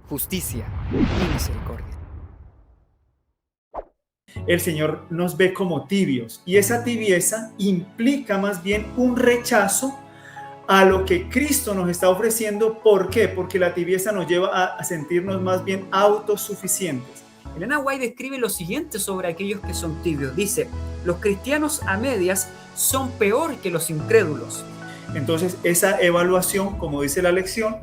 justicia y misericordia. El Señor nos ve como tibios y esa tibieza implica más bien un rechazo a lo que Cristo nos está ofreciendo. ¿Por qué? Porque la tibieza nos lleva a sentirnos más bien autosuficientes. Elena White describe lo siguiente sobre aquellos que son tibios. Dice, los cristianos a medias son peor que los incrédulos. Entonces, esa evaluación, como dice la lección,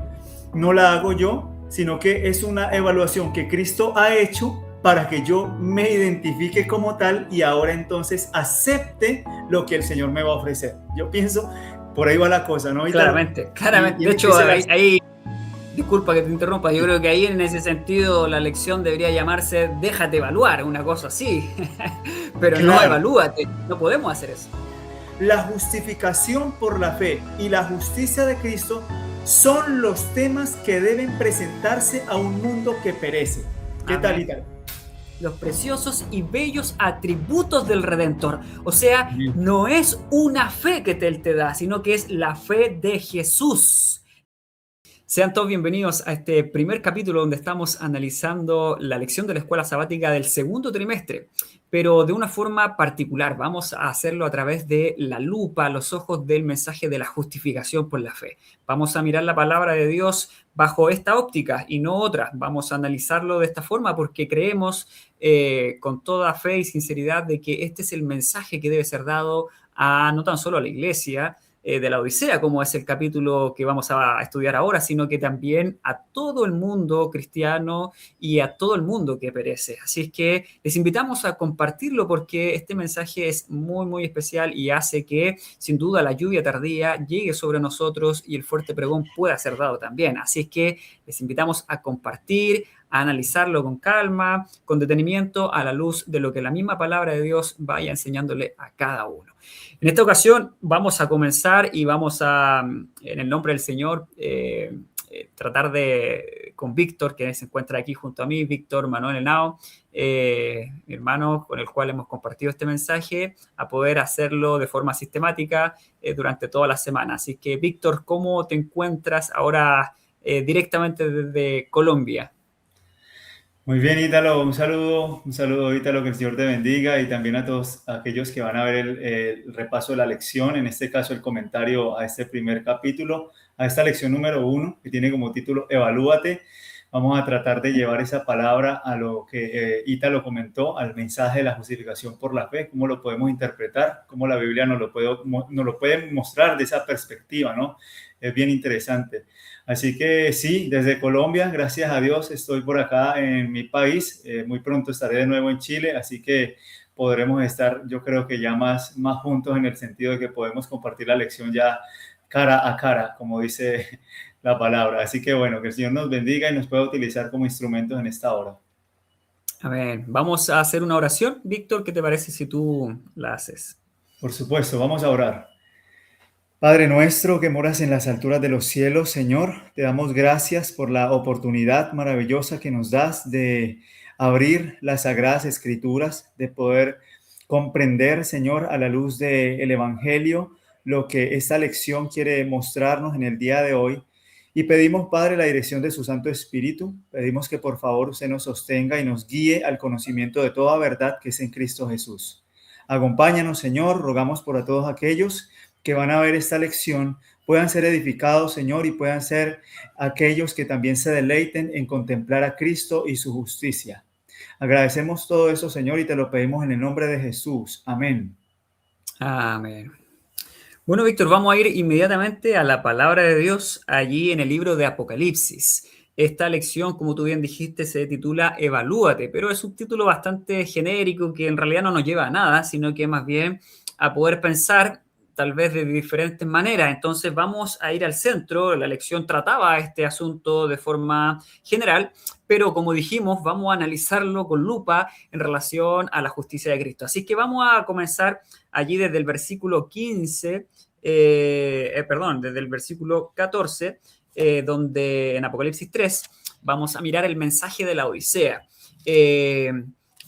no la hago yo, sino que es una evaluación que Cristo ha hecho para que yo me identifique como tal y ahora entonces acepte lo que el Señor me va a ofrecer. Yo pienso, por ahí va la cosa, ¿no? Claramente. De hecho, ahí, disculpa que te interrumpa, yo creo que ahí en ese sentido la lección debería llamarse déjate evaluar, una cosa así, pero claro, no evalúate, no podemos hacer eso. La justificación por la fe y la justicia de Cristo son los temas que deben presentarse a un mundo que perece. ¿Qué tal, Ítalo? Los preciosos y bellos atributos del Redentor. O sea, no es una fe que Él te da, sino que es la fe de Jesús. Sean todos bienvenidos a este primer capítulo donde estamos analizando la lección de la escuela sabática del segundo trimestre, pero de una forma particular. Vamos a hacerlo a través de la lupa, los ojos del mensaje de la justificación por la fe. Vamos a mirar la palabra de Dios bajo esta óptica y no otra. Vamos a analizarlo de esta forma porque creemos con toda fe y sinceridad de que este es el mensaje que debe ser dado a no tan solo a la iglesia de la Odisea, como es el capítulo que vamos a estudiar ahora, sino que también a todo el mundo cristiano y a todo el mundo que perece. Así es que les invitamos a compartirlo porque este mensaje es muy, muy especial y hace que, sin duda, la lluvia tardía llegue sobre nosotros y el fuerte pregón pueda ser dado también. Así es que les invitamos a compartir, a analizarlo con calma, con detenimiento, a la luz de lo que la misma palabra de Dios vaya enseñándole a cada uno. En esta ocasión vamos a comenzar y vamos a, en el nombre del Señor, tratar con Víctor, que se encuentra aquí junto a mí, Víctor Manuel Henao, mi hermano con el cual hemos compartido este mensaje, a poder hacerlo de forma sistemática durante toda la semana. Así que, Víctor, ¿cómo te encuentras ahora directamente desde Colombia? Muy bien, Ítalo, un saludo, Ítalo, que el Señor te bendiga y también a todos aquellos que van a ver el repaso de la lección, en este caso el comentario a este primer capítulo, a esta lección número 1, que tiene como título Evalúate. Vamos a tratar de llevar esa palabra a lo que Ítalo comentó, al mensaje de la justificación por la fe, cómo lo podemos interpretar, cómo la Biblia nos lo puede mostrar de esa perspectiva, ¿no? Es bien interesante. Así que sí, desde Colombia, gracias a Dios, estoy por acá en mi país. Muy pronto estaré de nuevo en Chile, así que podremos estar, yo creo que ya más juntos en el sentido de que podemos compartir la lección ya cara a cara, como dice la palabra. Así que bueno, que el Señor nos bendiga y nos pueda utilizar como instrumentos en esta hora. A ver, vamos a hacer una oración. Víctor, ¿qué te parece si tú la haces? Por supuesto, vamos a orar. Padre nuestro que moras en las alturas de los cielos, Señor, te damos gracias por la oportunidad maravillosa que nos das de abrir las Sagradas Escrituras, de poder comprender, Señor, a la luz del Evangelio, lo que esta lección quiere mostrarnos en el día de hoy. Y pedimos, Padre, la dirección de su Santo Espíritu. Pedimos que por favor usted nos sostenga y nos guíe al conocimiento de toda verdad que es en Cristo Jesús. Acompáñanos, Señor, rogamos por a todos aquellos que van a ver esta lección puedan ser edificados, Señor, y puedan ser aquellos que también se deleiten en contemplar a Cristo y su justicia. Agradecemos todo eso, Señor, y te lo pedimos en el nombre de Jesús. Amén. Amén. Bueno, Víctor, vamos a ir inmediatamente a la palabra de Dios allí en el libro de Apocalipsis. Esta lección, como tú bien dijiste, se titula Evalúate, pero es un título bastante genérico que en realidad no nos lleva a nada, sino que más bien a poder pensar tal vez de diferentes maneras. Entonces vamos a ir al centro. La lección trataba este asunto de forma general, pero como dijimos, vamos a analizarlo con lupa en relación a la justicia de Cristo. Así que vamos a comenzar allí desde el versículo 15, desde el versículo 14, donde en Apocalipsis 3 vamos a mirar el mensaje de la Odisea.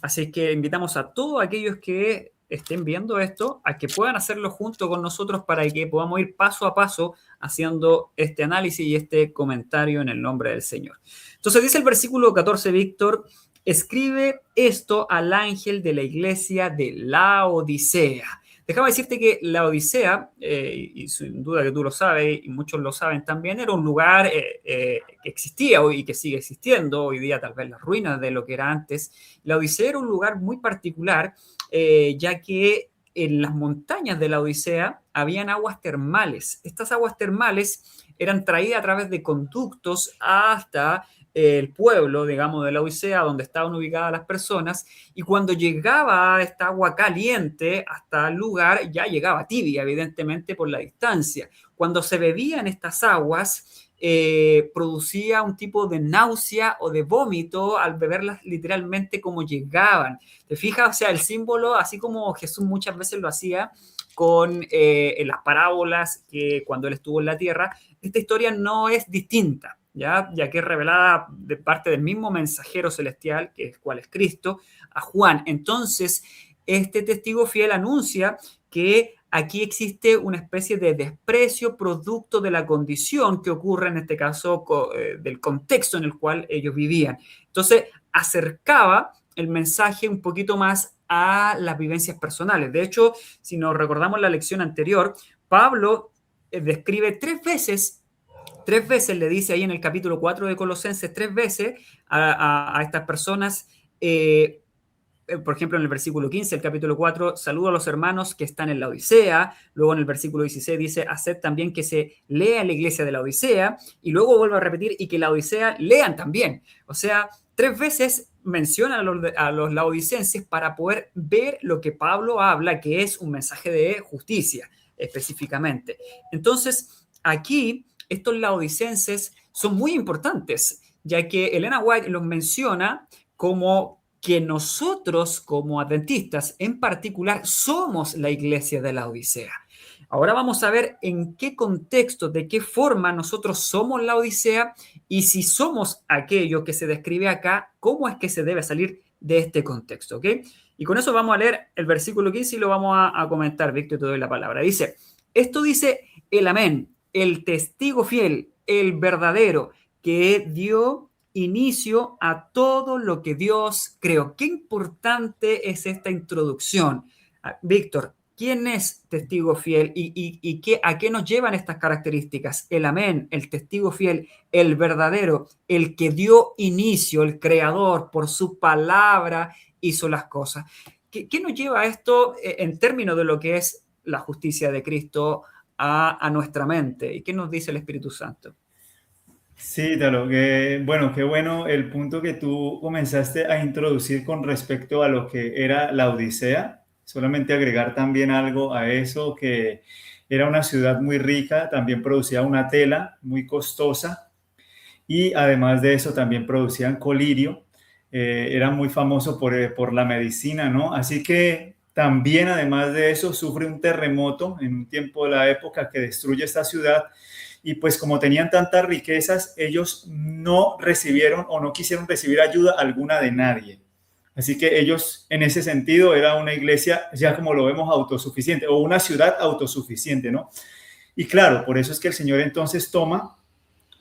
Así que invitamos a todos aquellos que estén viendo esto, a que puedan hacerlo junto con nosotros para que podamos ir paso a paso haciendo este análisis y este comentario en el nombre del Señor. Entonces dice el versículo 14, Víctor: escribe esto al ángel de la iglesia de Laodicea. Déjame decirte que Laodicea, y sin duda que tú lo sabes y muchos lo saben también, era un lugar que existía hoy y que sigue existiendo, hoy día tal vez las ruinas de lo que era antes. Laodicea era un lugar muy particular, ya que en las montañas de Laodicea habían aguas termales. Estas aguas termales eran traídas a través de conductos hasta el pueblo, digamos, de Laodicea, donde estaban ubicadas las personas, y cuando llegaba esta agua caliente hasta el lugar, ya llegaba tibia, evidentemente, por la distancia. Cuando se bebían estas aguas, producía un tipo de náusea o de vómito al beberlas literalmente como llegaban. ¿Te fijas? O sea, el símbolo, así como Jesús muchas veces lo hacía con las parábolas que cuando él estuvo en la tierra, esta historia no es distinta. ¿Ya? Ya que es revelada de parte del mismo mensajero celestial, que es cual es Cristo, a Juan. Entonces, este testigo fiel anuncia que aquí existe una especie de desprecio producto de la condición que ocurre en este caso del contexto en el cual ellos vivían. Entonces, acercaba el mensaje un poquito más a las vivencias personales. De hecho, si nos recordamos la lección anterior, Pablo describe tres veces le dice ahí en el capítulo 4 de Colosenses, 3 veces a estas personas, por ejemplo, en el versículo 15, el capítulo 4, saludo a los hermanos que están en la Odisea. Luego en el versículo 16 dice, haced también que se lea en la iglesia de la Odisea. Y luego vuelve a repetir, y que la Odisea lean también. O sea, 3 veces menciona a los laodicenses para poder ver lo que Pablo habla, que es un mensaje de justicia, específicamente. Entonces, aquí estos laodicenses son muy importantes, ya que Elena White los menciona como que nosotros, como adventistas en particular, somos la iglesia de la Odisea. Ahora vamos a ver en qué contexto, de qué forma nosotros somos la Odisea y si somos aquello que se describe acá, cómo es que se debe salir de este contexto, ¿ok? Y con eso vamos a leer el versículo 15 y lo vamos a comentar. Víctor, te doy la palabra. Dice, esto dice el amén, el testigo fiel, el verdadero, que dio inicio a todo lo que Dios creó. Qué importante es esta introducción. Víctor, ¿quién es testigo fiel y a qué nos llevan estas características? El amén, el testigo fiel, el verdadero, el que dio inicio, el creador, por su palabra hizo las cosas. ¿Qué nos lleva a esto en términos de lo que es la justicia de Cristo a nuestra mente? ¿Y qué nos dice el Espíritu Santo? Sí, Talo, qué bueno el punto que tú comenzaste a introducir con respecto a lo que era la Odisea. Solamente agregar también algo a eso, que era una ciudad muy rica, también producía una tela muy costosa y además de eso también producían colirio. Era muy famoso por la medicina, ¿no? Así que también, además de eso, sufre un terremoto en un tiempo de la época que destruye esta ciudad. Y pues como tenían tantas riquezas, ellos no recibieron o no quisieron recibir ayuda alguna de nadie. Así que ellos, en ese sentido, era una iglesia, ya como lo vemos, autosuficiente, o una ciudad autosuficiente, ¿no? Y claro, por eso es que el Señor entonces toma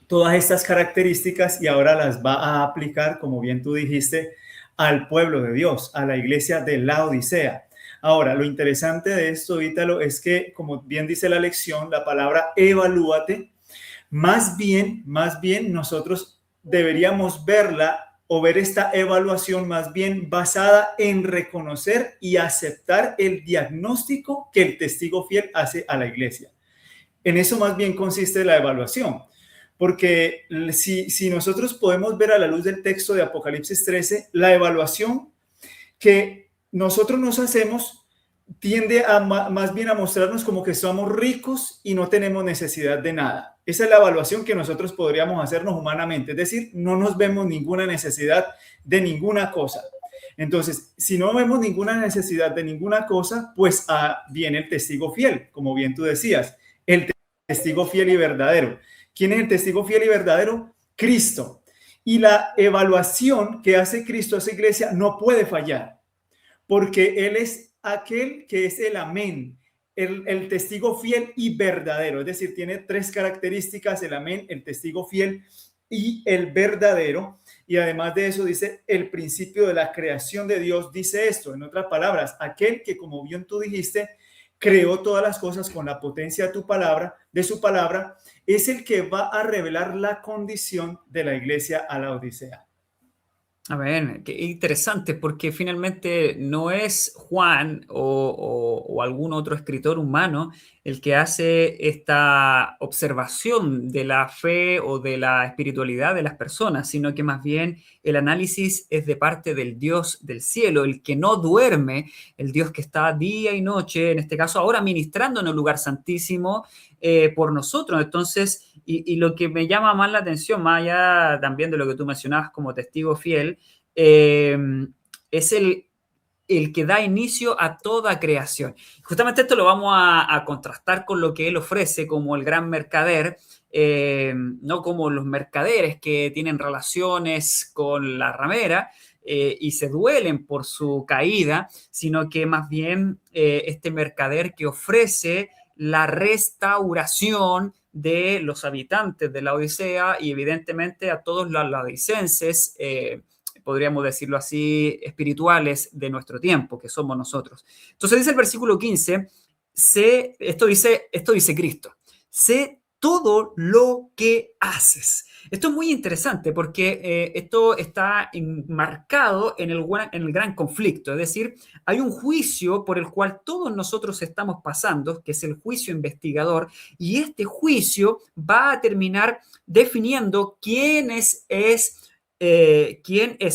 todas estas características y ahora las va a aplicar, como bien tú dijiste, al pueblo de Dios, a la iglesia de Laodicea. Ahora, lo interesante de esto, Ítalo, es que, como bien dice la lección, la palabra evalúate, más bien nosotros deberíamos verla o ver esta evaluación más bien basada en reconocer y aceptar el diagnóstico que el testigo fiel hace a la iglesia. En eso más bien consiste la evaluación. Porque si nosotros podemos ver a la luz del texto de Apocalipsis 13, la evaluación que nosotros nos hacemos tiende a más bien a mostrarnos como que somos ricos y no tenemos necesidad de nada. Esa es la evaluación que nosotros podríamos hacernos humanamente, es decir, no nos vemos ninguna necesidad de ninguna cosa. Entonces, si no vemos ninguna necesidad de ninguna cosa, pues viene el testigo fiel, como bien tú decías, el testigo fiel y verdadero. ¿Quién es el testigo fiel y verdadero? Cristo. Y la evaluación que hace Cristo a esa iglesia no puede fallar, porque Él es aquel que es el amén, el testigo fiel y verdadero. Es decir, tiene tres características: el amén, el testigo fiel y el verdadero. Y además de eso dice el principio de la creación de Dios. Dice esto, en otras palabras, aquel que, como bien tú dijiste, creó todas las cosas con la potencia de tu palabra, de su palabra, es el que va a revelar la condición de la iglesia a la Odisea. A ver, qué interesante, porque finalmente no es Juan o algún otro escritor humano el que hace esta observación de la fe o de la espiritualidad de las personas, sino que más bien el análisis es de parte del Dios del cielo, el que no duerme, el Dios que está día y noche, en este caso ahora ministrando en el lugar santísimo por nosotros. Entonces, y lo que me llama más la atención, más allá también de lo que tú mencionabas como testigo fiel, eh, es el que da inicio a toda creación. Justamente esto lo vamos a contrastar con lo que él ofrece como el gran mercader, no como los mercaderes que tienen relaciones con la ramera y se duelen por su caída, sino que más bien este mercader que ofrece la restauración de los habitantes de la Odisea y evidentemente a todos los laodicenses, podríamos decirlo así, espirituales de nuestro tiempo, que somos nosotros. Entonces dice el versículo 15, esto dice Cristo, sé todo lo que haces. Esto es muy interesante porque esto está enmarcado en el gran conflicto, es decir, hay un juicio por el cual todos nosotros estamos pasando, que es el juicio investigador, y este juicio va a terminar definiendo quién es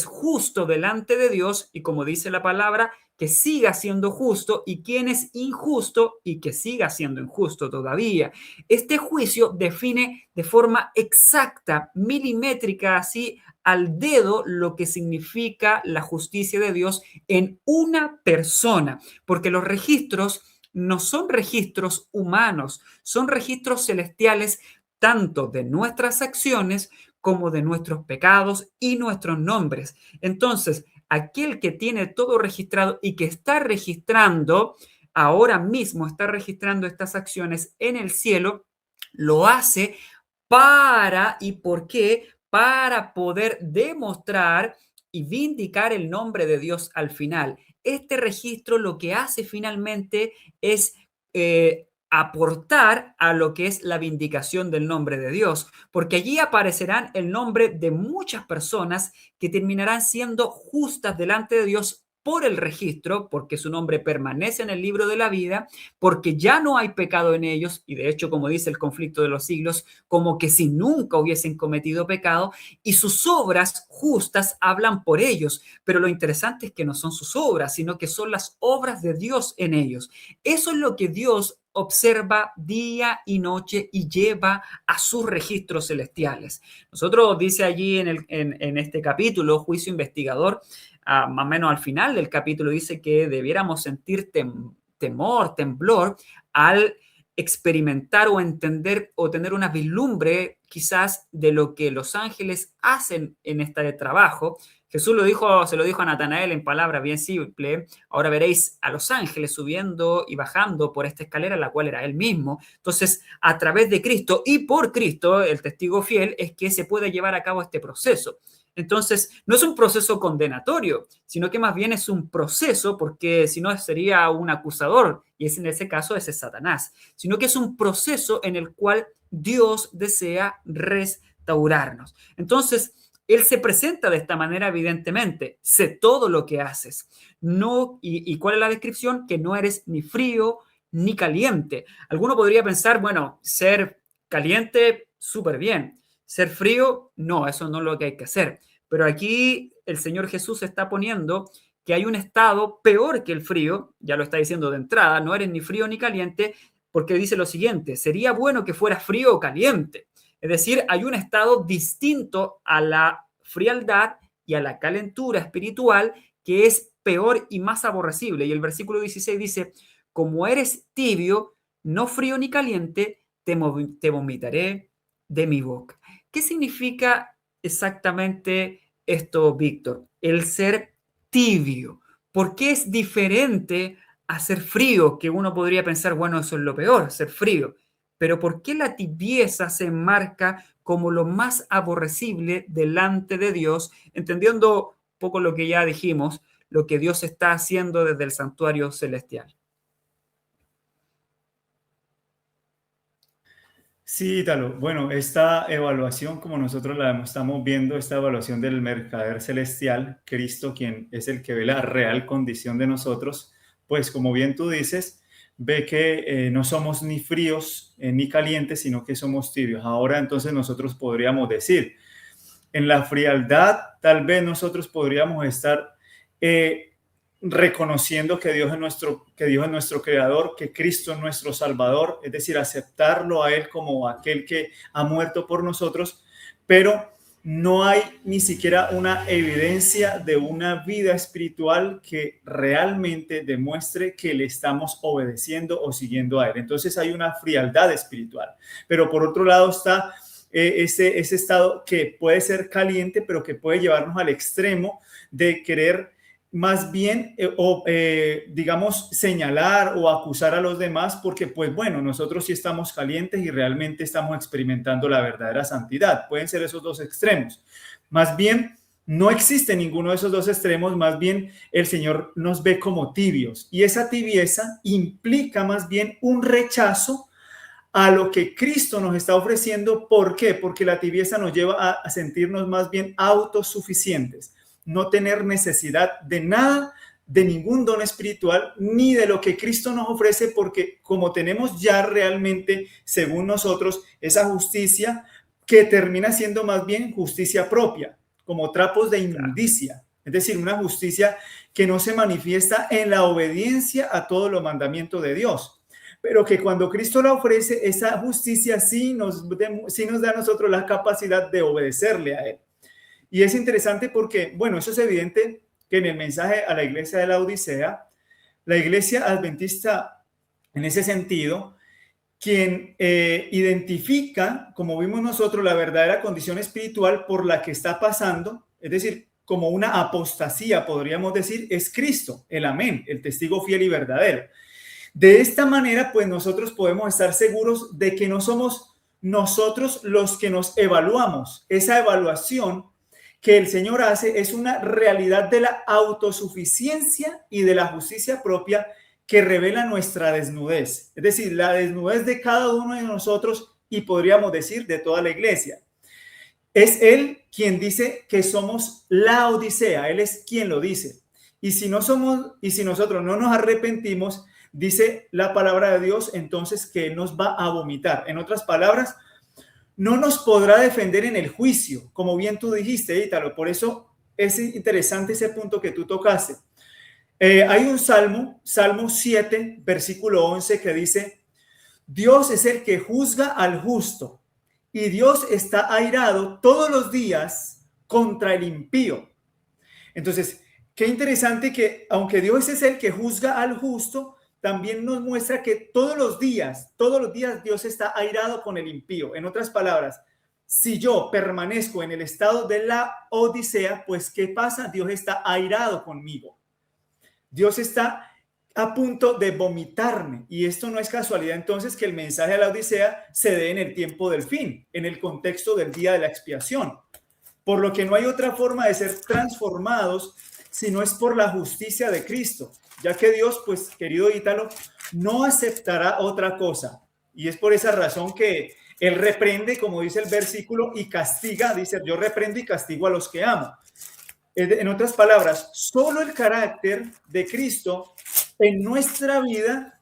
justo delante de Dios y, como dice la palabra, que siga siendo justo, y quién es injusto y que siga siendo injusto todavía. Este juicio define de forma exacta, milimétrica, así al dedo, lo que significa la justicia de Dios en una persona, porque los registros no son registros humanos, son registros celestiales, tanto de nuestras acciones como de nuestros pecados y nuestros nombres. Entonces, aquel que tiene todo registrado y que está registrando, ahora mismo está registrando estas acciones en el cielo, lo hace ¿y por qué? Para poder demostrar y vindicar el nombre de Dios al final. Este registro lo que hace finalmente es aportar a lo que es la vindicación del nombre de Dios, porque allí aparecerán el nombre de muchas personas que terminarán siendo justas delante de Dios por el registro, porque su nombre permanece en el libro de la vida, porque ya no hay pecado en ellos, y de hecho, como dice el conflicto de los siglos, como que si nunca hubiesen cometido pecado, y sus obras justas hablan por ellos. Pero lo interesante es que no son sus obras, sino que son las obras de Dios en ellos. Eso es lo que Dios observa día y noche y lleva a sus registros celestiales. Nosotros, dice allí en este capítulo, juicio investigador, más o menos al final del capítulo, dice que debiéramos sentir temor, temblor, al experimentar o entender o tener una vislumbre quizás de lo que los ángeles hacen en este trabajo. Jesús se lo dijo a Natanael en palabras bien simples: ahora veréis a los ángeles subiendo y bajando por esta escalera, la cual era él mismo. Entonces, a través de Cristo y por Cristo, el testigo fiel, es que se puede llevar a cabo este proceso. Entonces, no es un proceso condenatorio, sino que más bien es un proceso, porque si no sería un acusador, y en ese caso ese es Satanás, sino que es un proceso en el cual Dios desea restaurarnos. Entonces, Él se presenta de esta manera, evidentemente: sé todo lo que haces. No, y ¿cuál es la descripción? Que no eres ni frío ni caliente. Alguno podría pensar, bueno, ser caliente, súper bien. Ser frío, no, eso no es lo que hay que hacer. Pero aquí el Señor Jesús está poniendo que hay un estado peor que el frío, ya lo está diciendo de entrada: no eres ni frío ni caliente, porque dice lo siguiente: sería bueno que fueras frío o caliente. Es decir, hay un estado distinto a la frialdad y a la calentura espiritual que es peor y más aborrecible. Y el versículo 16 dice: como eres tibio, no frío ni caliente, te vomitaré de mi boca. ¿Qué significa exactamente esto, Víctor? El ser tibio. ¿Por qué es diferente a ser frío, que uno podría pensar, bueno, eso es lo peor, ser frío. Pero ¿por qué la tibieza se enmarca como lo más aborrecible delante de Dios, entendiendo un poco lo que ya dijimos, lo que Dios está haciendo desde el santuario celestial? Sí, Ítalo. Bueno, esta evaluación, como nosotros la estamos viendo, esta evaluación del mercader celestial, Cristo, quien es el que ve la real condición de nosotros, pues como bien tú dices, ve que no somos ni fríos ni calientes, sino que somos tibios. Ahora entonces nosotros podríamos decir, en la frialdad, tal vez nosotros podríamos estar reconociendo que Dios es nuestro creador, que Cristo es nuestro salvador, es decir, aceptarlo a Él como aquel que ha muerto por nosotros, pero no hay ni siquiera una evidencia de una vida espiritual que realmente demuestre que le estamos obedeciendo o siguiendo a Él. Entonces hay una frialdad espiritual, pero por otro lado está ese estado que puede ser caliente, pero que puede llevarnos al extremo de querer más bien, digamos, señalar o acusar a los demás, porque pues bueno, nosotros sí estamos calientes y realmente estamos experimentando la verdadera santidad. Pueden ser esos dos extremos. Más bien, no existe ninguno de esos dos extremos, más bien el Señor nos ve como tibios, y esa tibieza implica más bien un rechazo a lo que Cristo nos está ofreciendo. ¿Por qué? Porque la tibieza nos lleva a sentirnos más bien autosuficientes, no tener necesidad de nada, de ningún don espiritual, ni de lo que Cristo nos ofrece, porque como tenemos ya realmente, según nosotros, esa justicia que termina siendo más bien justicia propia, como trapos de inmundicia, es decir, una justicia que no se manifiesta en la obediencia a todos los mandamientos de Dios, pero que cuando Cristo la ofrece, esa justicia sí nos da a nosotros la capacidad de obedecerle a Él. Y es interesante porque, bueno, eso es evidente que en el mensaje a la iglesia de la Odisea, la iglesia adventista, en ese sentido, quien identifica, como vimos nosotros, la verdadera condición espiritual por la que está pasando, es decir, como una apostasía, podríamos decir, es Cristo, el amén, el testigo fiel y verdadero. De esta manera, pues nosotros podemos estar seguros de que no somos nosotros los que nos evaluamos. Esa evaluación que el Señor hace es una realidad de la autosuficiencia y de la justicia propia que revela nuestra desnudez. Es decir, la desnudez de cada uno de nosotros, y podríamos decir de toda la iglesia. Es Él quien dice que somos la Odisea. Él es quien lo dice. Y si nosotros no nos arrepentimos, dice la palabra de Dios, entonces que Él nos va a vomitar. En otras palabras, no nos podrá defender en el juicio, como bien tú dijiste, Ítalo. Por eso es interesante ese punto que tú tocaste. Hay un Salmo 7, versículo 11, que dice: Dios es el que juzga al justo, y Dios está airado todos los días contra el impío. Entonces, qué interesante que aunque Dios es el que juzga al justo, también nos muestra que todos los días Dios está airado con el impío. En otras palabras, si yo permanezco en el estado de la Odisea, pues ¿qué pasa? Dios está airado conmigo. Dios está a punto de vomitarme. Y esto no es casualidad entonces que el mensaje de la Odisea se dé en el tiempo del fin, en el contexto del día de la expiación. Por lo que no hay otra forma de ser transformados si no es por la justicia de Cristo, ya que Dios, pues, querido Ítalo, no aceptará otra cosa. Y es por esa razón que Él reprende, como dice el versículo, y castiga. Dice: yo reprendo y castigo a los que amo. En otras palabras, solo el carácter de Cristo en nuestra vida,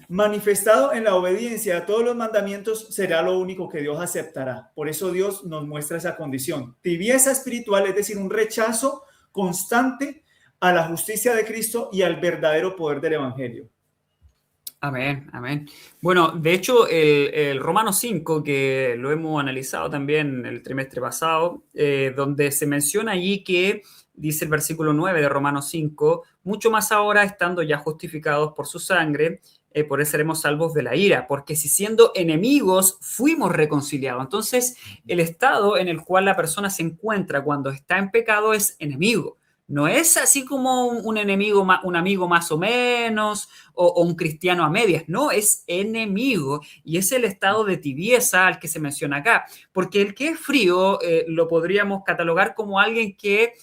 manifestado en la obediencia a todos los mandamientos, será lo único que Dios aceptará. Por eso Dios nos muestra esa condición. Tibieza espiritual, es decir, un rechazo constante a la justicia de Cristo y al verdadero poder del Evangelio. Amén, amén. Bueno, de hecho, el Romanos 5, que lo hemos analizado también el trimestre pasado, donde se menciona allí que, dice el versículo 9 de Romanos 5, mucho más ahora, estando ya justificados por su sangre, por eso seremos salvos de la ira, porque si siendo enemigos fuimos reconciliados. Entonces, el estado en el cual la persona se encuentra cuando está en pecado es enemigo. No es así como un enemigo, un amigo más o menos, o un cristiano a medias. No, es enemigo. Y es el estado de tibieza al que se menciona acá. Porque el que es frío lo podríamos catalogar como alguien que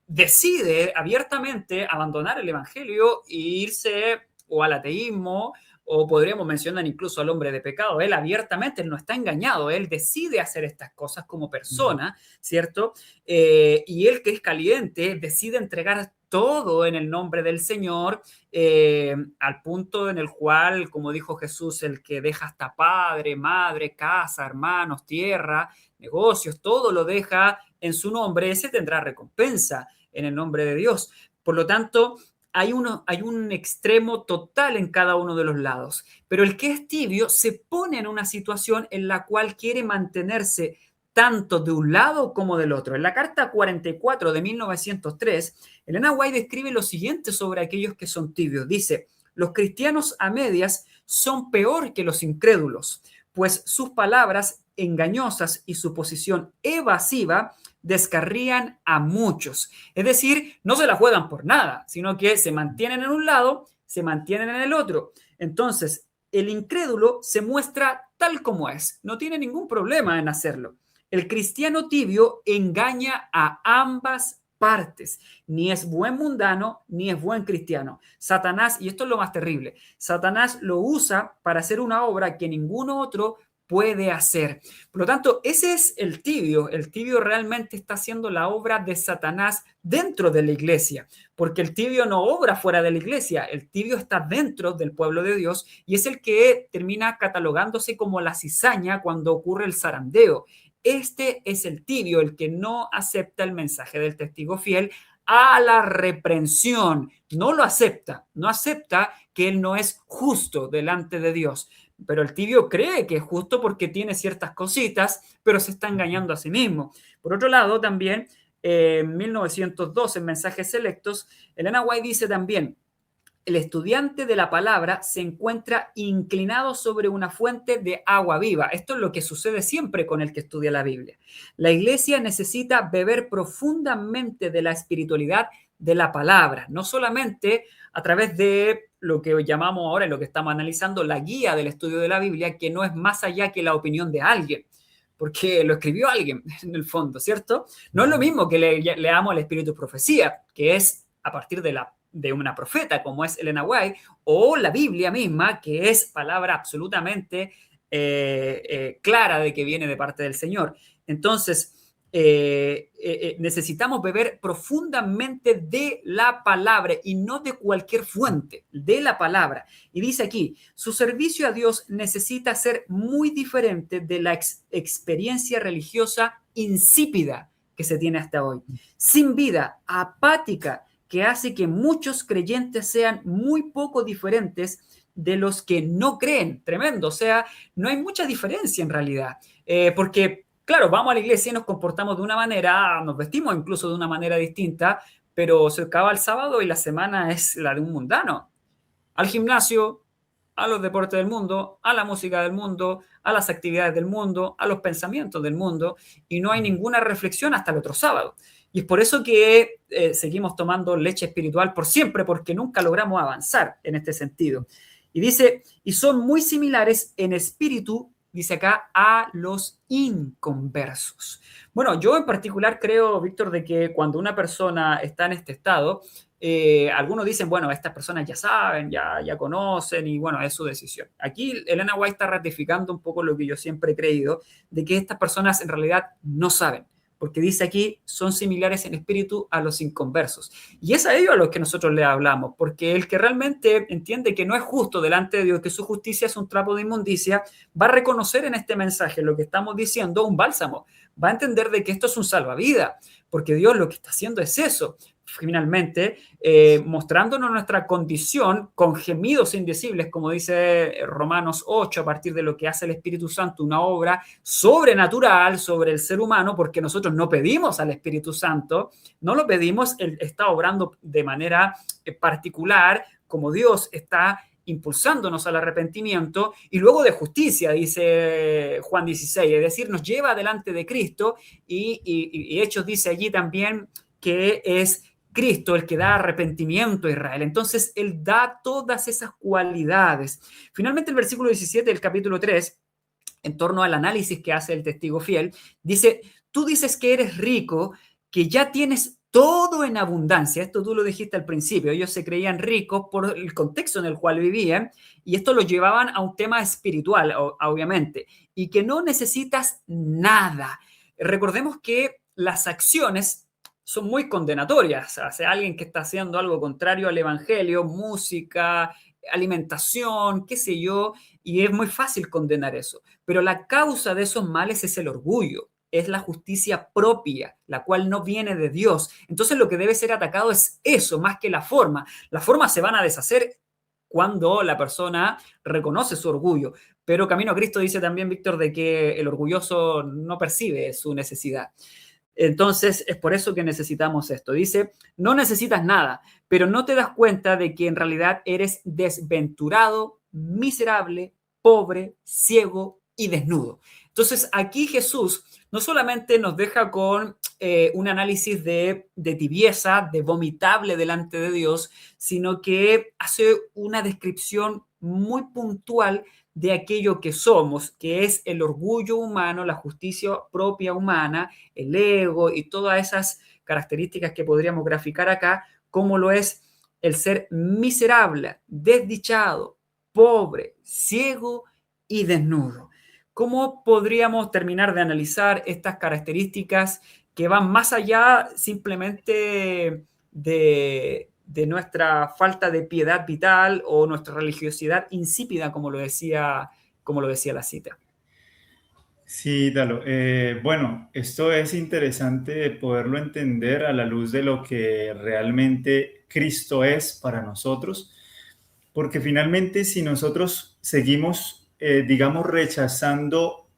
decide abiertamente abandonar el evangelio e irse o al ateísmo, o podríamos mencionar incluso al hombre de pecado. Él abiertamente, él no está engañado, él decide hacer estas cosas como persona, ¿cierto? Y él que es caliente decide entregar todo en el nombre del Señor, al punto en el cual, como dijo Jesús, el que deja hasta padre, madre, casa, hermanos, tierra, negocios, todo lo deja en su nombre, ese tendrá recompensa en el nombre de Dios. Por lo tanto, hay un extremo total en cada uno de los lados, pero el que es tibio se pone en una situación en la cual quiere mantenerse tanto de un lado como del otro. En la Carta 44 de 1903, Elena White describe lo siguiente sobre aquellos que son tibios. Dice, los cristianos a medias son peor que los incrédulos, pues sus palabras engañosas y su posición evasiva descarrían a muchos. Es decir, no se la juegan por nada, sino que se mantienen en un lado, se mantienen en el otro. Entonces, el incrédulo se muestra tal como es, no tiene ningún problema en hacerlo. El cristiano tibio engaña a ambas partes. Ni es buen mundano, ni es buen cristiano. Satanás, y esto es lo más terrible, Satanás lo usa para hacer una obra que ninguno otro puede hacer. Por lo tanto, ese es el tibio. El tibio realmente está haciendo la obra de Satanás dentro de la iglesia, porque el tibio no obra fuera de la iglesia, el tibio está dentro del pueblo de Dios y es el que termina catalogándose como la cizaña cuando ocurre el zarandeo. Este es el tibio, el que no acepta el mensaje del testigo fiel a la reprensión. No lo acepta, no acepta que él no es justo delante de Dios. Pero el tibio cree que es justo porque tiene ciertas cositas, pero se está engañando a sí mismo. Por otro lado, también, en 1902, en Mensajes Selectos, Elena White dice también, el estudiante de la palabra se encuentra inclinado sobre una fuente de agua viva. Esto es lo que sucede siempre con el que estudia la Biblia. La iglesia necesita beber profundamente de la espiritualidad de la palabra, no solamente a través de lo que llamamos ahora, lo que estamos analizando, la guía del estudio de la Biblia, que no es más allá que la opinión de alguien, porque lo escribió alguien en el fondo, ¿cierto? No es lo mismo que leamos el Espíritu de Profecía, que es a partir de una profeta como es Elena White, o la Biblia misma, que es palabra absolutamente clara de que viene de parte del Señor. Entonces, necesitamos beber profundamente de la palabra y no de cualquier fuente, de la palabra. Y dice aquí, su servicio a Dios necesita ser muy diferente de la experiencia religiosa insípida que se tiene hasta hoy, sin vida, apática, que hace que muchos creyentes sean muy poco diferentes de los que no creen. Tremendo, o sea, no hay mucha diferencia en realidad, porque, claro, vamos a la iglesia y nos comportamos de una manera, nos vestimos incluso de una manera distinta, pero se acaba el sábado y la semana es la de un mundano. Al gimnasio, a los deportes del mundo, a la música del mundo, a las actividades del mundo, a los pensamientos del mundo, y no hay ninguna reflexión hasta el otro sábado. Y es por eso que seguimos tomando leche espiritual por siempre, porque nunca logramos avanzar en este sentido. Y dice, y son muy similares en espíritu, dice acá, a los inconversos. Bueno, yo en particular creo, Víctor, de que cuando una persona está en este estado, algunos dicen, bueno, estas personas ya saben, ya conocen y bueno, es su decisión. Aquí Elena White está ratificando un poco lo que yo siempre he creído, de que estas personas en realidad no saben, porque dice aquí, son similares en espíritu a los inconversos. Y es a ellos a los que nosotros le hablamos, porque el que realmente entiende que no es justo delante de Dios, que su justicia es un trapo de inmundicia, va a reconocer en este mensaje lo que estamos diciendo, un bálsamo. Va a entender de que esto es un salvavidas, porque Dios lo que está haciendo es eso. Finalmente, mostrándonos nuestra condición con gemidos indecibles, como dice Romanos 8, a partir de lo que hace el Espíritu Santo, una obra sobrenatural sobre el ser humano, porque nosotros no pedimos al Espíritu Santo, no lo pedimos, Él está obrando de manera particular, como Dios está impulsándonos al arrepentimiento y luego de justicia, dice Juan 16, es decir, nos lleva delante de Cristo y Hechos dice allí también que es Cristo, el que da arrepentimiento a Israel. Entonces, Él da todas esas cualidades. Finalmente, el versículo 17 del capítulo 3, en torno al análisis que hace el testigo fiel, dice, tú dices que eres rico, que ya tienes todo en abundancia. Esto tú lo dijiste al principio. Ellos se creían ricos por el contexto en el cual vivían y esto lo llevaban a un tema espiritual, obviamente, y que no necesitas nada. Recordemos que las acciones son muy condenatorias. O sea, alguien que está haciendo algo contrario al evangelio, música, alimentación, qué sé yo, y es muy fácil condenar eso. Pero la causa de esos males es el orgullo, es la justicia propia, la cual no viene de Dios. Entonces lo que debe ser atacado es eso, más que la forma. Las formas se van a deshacer cuando la persona reconoce su orgullo. Pero Camino a Cristo dice también, Víctor, de que el orgulloso no percibe su necesidad. Entonces, es por eso que necesitamos esto. Dice, no necesitas nada, pero no te das cuenta de que en realidad eres desventurado, miserable, pobre, ciego y desnudo. Entonces, aquí Jesús no solamente nos deja con un análisis de tibieza, de vomitable delante de Dios, sino que hace una descripción muy puntual de aquello que somos, que es el orgullo humano, la justicia propia humana, el ego y todas esas características que podríamos graficar acá, como lo es el ser miserable, desdichado, pobre, ciego y desnudo. ¿Cómo podríamos terminar de analizar estas características que van más allá simplemente de nuestra falta de piedad vital o nuestra religiosidad insípida, como lo decía la cita? Sí, Dalo. Bueno, esto es interesante de poderlo entender a la luz de lo que realmente Cristo es para nosotros, porque finalmente si nosotros seguimos, digamos, rechazando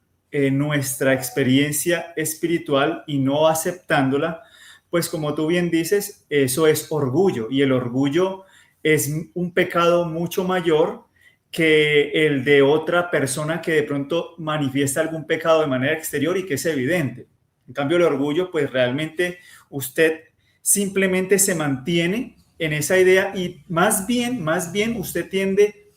nuestra experiencia espiritual y no aceptándola, pues como tú bien dices, eso es orgullo y el orgullo es un pecado mucho mayor que el de otra persona que de pronto manifiesta algún pecado de manera exterior y que es evidente. En cambio, el orgullo, pues realmente usted simplemente se mantiene en esa idea y más bien usted tiende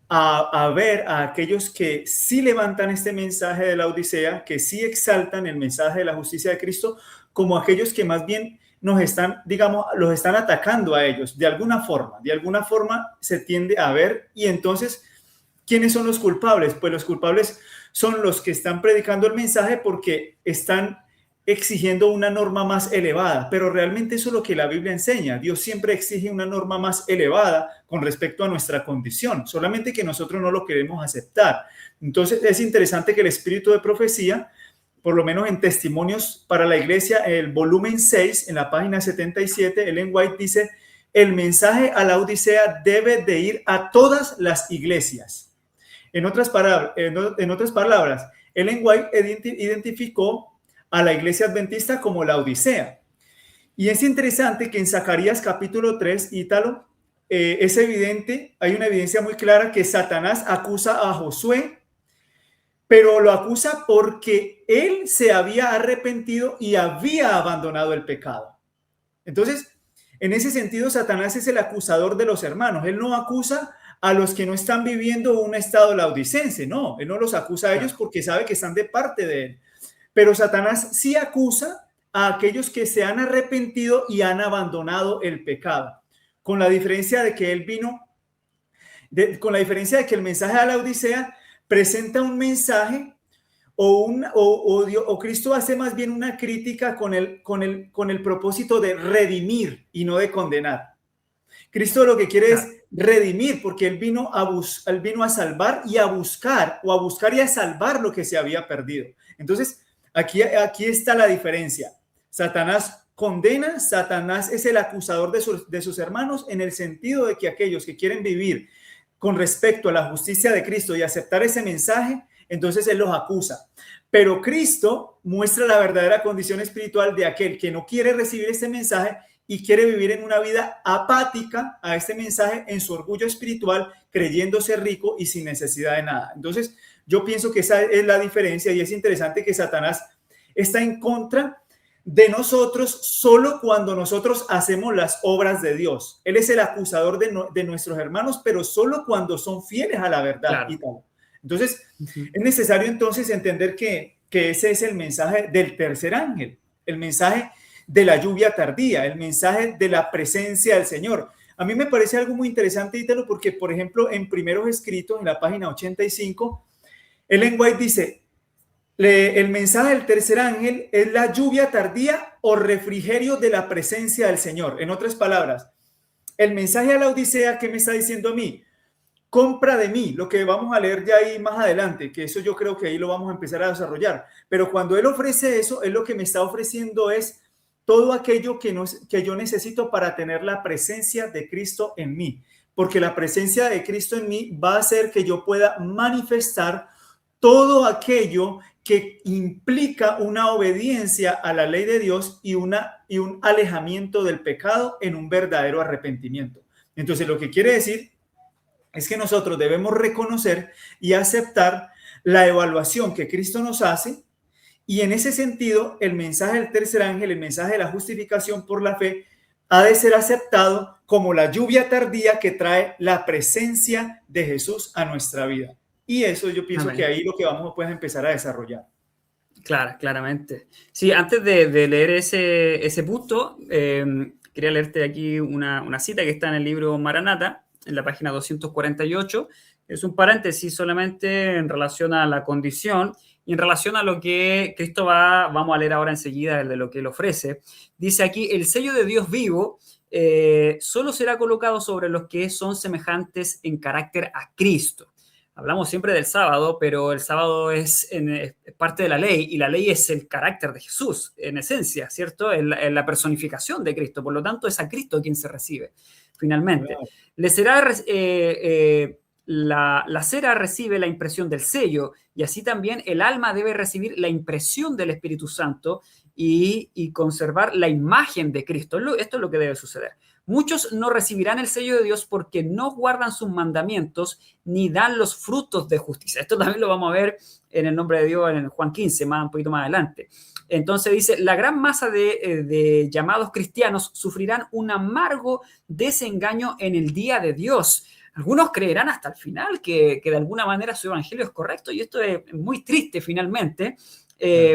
a ver a aquellos que sí levantan este mensaje de la Odisea, que sí exaltan el mensaje de la justicia de Cristo, como aquellos que más bien nos están, digamos, los están atacando a ellos de alguna forma se tiende a ver. Y entonces, ¿quiénes son los culpables? Pues los culpables son los que están predicando el mensaje porque están exigiendo una norma más elevada, pero realmente eso es lo que la Biblia enseña. Dios siempre exige una norma más elevada con respecto a nuestra condición, solamente que nosotros no lo queremos aceptar. Entonces es interesante que el espíritu de profecía, por lo menos en Testimonios para la Iglesia, el volumen 6, en la página 77, Ellen White dice, el mensaje a la Odisea debe de ir a todas las iglesias. En otras palabras, Ellen White identificó a la iglesia adventista como la Odisea. Y es interesante que en Zacarías capítulo 3, Ítalo, es evidente, hay una evidencia muy clara que Satanás acusa a Josué, pero lo acusa porque él se había arrepentido y había abandonado el pecado. Entonces, en ese sentido, Satanás es el acusador de los hermanos. Él no acusa a los que no están viviendo un estado laodicense, no, él no los acusa a ellos porque sabe que están de parte de él. Pero Satanás sí acusa a aquellos que se han arrepentido y han abandonado el pecado, con la diferencia de que él con la diferencia de que el mensaje a la Odisea presenta un mensaje o Cristo hace más bien una crítica con el propósito de redimir y no de condenar. Cristo lo que quiere es redimir, porque él vino a salvar y a buscar y a salvar lo que se había perdido. Entonces, aquí está la diferencia. Satanás condena, Satanás es el acusador de sus hermanos en el sentido de que aquellos que quieren vivir con respecto a la justicia de Cristo y aceptar ese mensaje, entonces él los acusa. Pero Cristo muestra la verdadera condición espiritual de aquel que no quiere recibir este mensaje y quiere vivir en una vida apática a este mensaje en su orgullo espiritual, creyéndose rico y sin necesidad de nada. Entonces, yo pienso que esa es la diferencia y es interesante que Satanás está en contra de nosotros solo cuando nosotros hacemos las obras de Dios. Él es el acusador de nuestros hermanos, pero solo cuando son fieles a la verdad. Claro. Entonces, es necesario entonces entender que ese es el mensaje del tercer ángel, el mensaje de la lluvia tardía, el mensaje de la presencia del Señor. A mí me parece algo muy interesante, Ítalo, porque, por ejemplo, en Primeros Escritos, en la página 85, Ellen White dice, el mensaje del tercer ángel es la lluvia tardía o refrigerio de la presencia del Señor. En otras palabras, el mensaje a la Odisea, ¿qué me está diciendo a mí? Compra de mí, lo que vamos a leer ya ahí más adelante, que eso yo creo que ahí lo vamos a empezar a desarrollar. Pero cuando él ofrece eso, él lo que me está ofreciendo es todo aquello que yo necesito para tener la presencia de Cristo en mí. Porque la presencia de Cristo en mí va a hacer que yo pueda manifestar todo aquello que implica una obediencia a la ley de Dios y un alejamiento del pecado en un verdadero arrepentimiento. Entonces, lo que quiere decir es que nosotros debemos reconocer y aceptar la evaluación que Cristo nos hace, y en ese sentido, el mensaje del tercer ángel, el mensaje de la justificación por la fe, ha de ser aceptado como la lluvia tardía que trae la presencia de Jesús a nuestra vida. Y eso yo pienso que ahí lo que vamos a empezar a desarrollar. Claro, claramente. Sí, antes de leer ese punto, quería leerte aquí una cita que está en el libro Maranata, en la página 248. Es un paréntesis solamente en relación a la condición y en relación a lo que Cristo vamos a leer ahora enseguida, de lo que Él ofrece. Dice aquí, el sello de Dios vivo solo será colocado sobre los que son semejantes en carácter a Cristo. Hablamos siempre del sábado, pero el sábado es parte de la ley, y la ley es el carácter de Jesús, en esencia, ¿cierto? Es la personificación de Cristo. Por lo tanto, es a Cristo quien se recibe, finalmente. Wow. Le será... la cera recibe la impresión del sello, y así también el alma debe recibir la impresión del Espíritu Santo y conservar la imagen de Cristo. Esto es lo que debe suceder. Muchos no recibirán el sello de Dios porque no guardan sus mandamientos ni dan los frutos de justicia. Esto también lo vamos a ver en el nombre de Dios en Juan 15, un poquito más adelante. Entonces dice, la gran masa de llamados cristianos sufrirán un amargo desengaño en el día de Dios. Algunos creerán hasta el final que de alguna manera su evangelio es correcto, y esto es muy triste finalmente,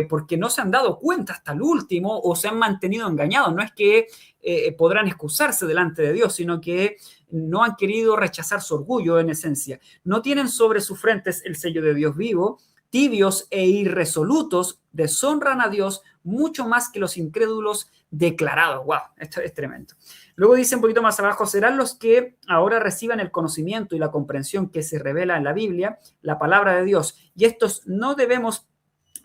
porque no se han dado cuenta hasta el último o se han mantenido engañados. No es que podrán excusarse delante de Dios, sino que no han querido rechazar su orgullo en esencia. No tienen sobre sus frentes el sello de Dios vivo, tibios e irresolutos deshonran a Dios mucho más que los incrédulos declarados. ¡Wow! Esto es tremendo. Luego dice un poquito más abajo, serán los que ahora reciban el conocimiento y la comprensión que se revela en la Biblia, la palabra de Dios. Y estos no debemos,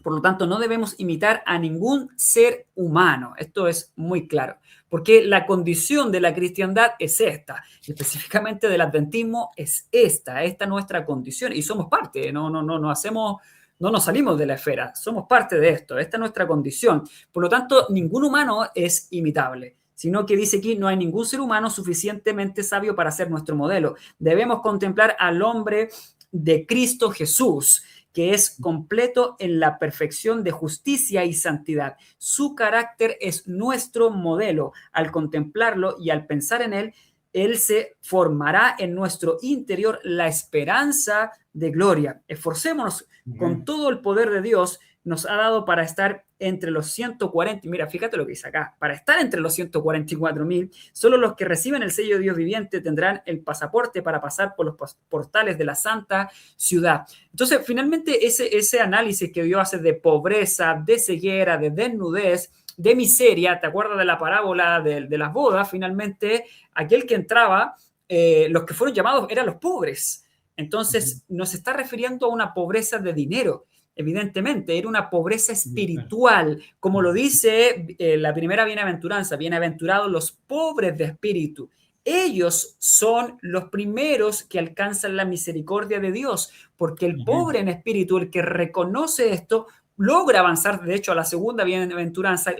por lo tanto, no debemos imitar a ningún ser humano. Esto es muy claro, porque la condición de la cristiandad es esta, específicamente del adventismo es esta nuestra condición, y somos parte, no nos salimos de la esfera, somos parte de esto, esta es nuestra condición. Por lo tanto, ningún humano es imitable, sino que dice aquí, no hay ningún ser humano suficientemente sabio para ser nuestro modelo. Debemos contemplar al hombre de Cristo Jesús, que es completo en la perfección de justicia y santidad. Su carácter es nuestro modelo. Al contemplarlo y al pensar en él se formará en nuestro interior la esperanza de gloria. Esforcémonos con todo el poder de Dios nos ha dado para estar entre los 140, mira, fíjate lo que dice acá, para estar entre los 144,000, solo los que reciben el sello de Dios viviente tendrán el pasaporte para pasar por los portales de la santa ciudad. Entonces, finalmente, ese análisis que Dios hace de pobreza, de ceguera, de desnudez, de miseria, ¿te acuerdas de la parábola de las bodas? Finalmente, aquel que entraba, los que fueron llamados eran los pobres. Entonces, nos está refiriendo a una pobreza de dinero. Evidentemente, era una pobreza espiritual, como lo dice la primera bienaventuranza, bienaventurados los pobres de espíritu. Ellos son los primeros que alcanzan la misericordia de Dios, porque el pobre en espíritu, el que reconoce esto, logra avanzar, de hecho, a la segunda bienaventuranza,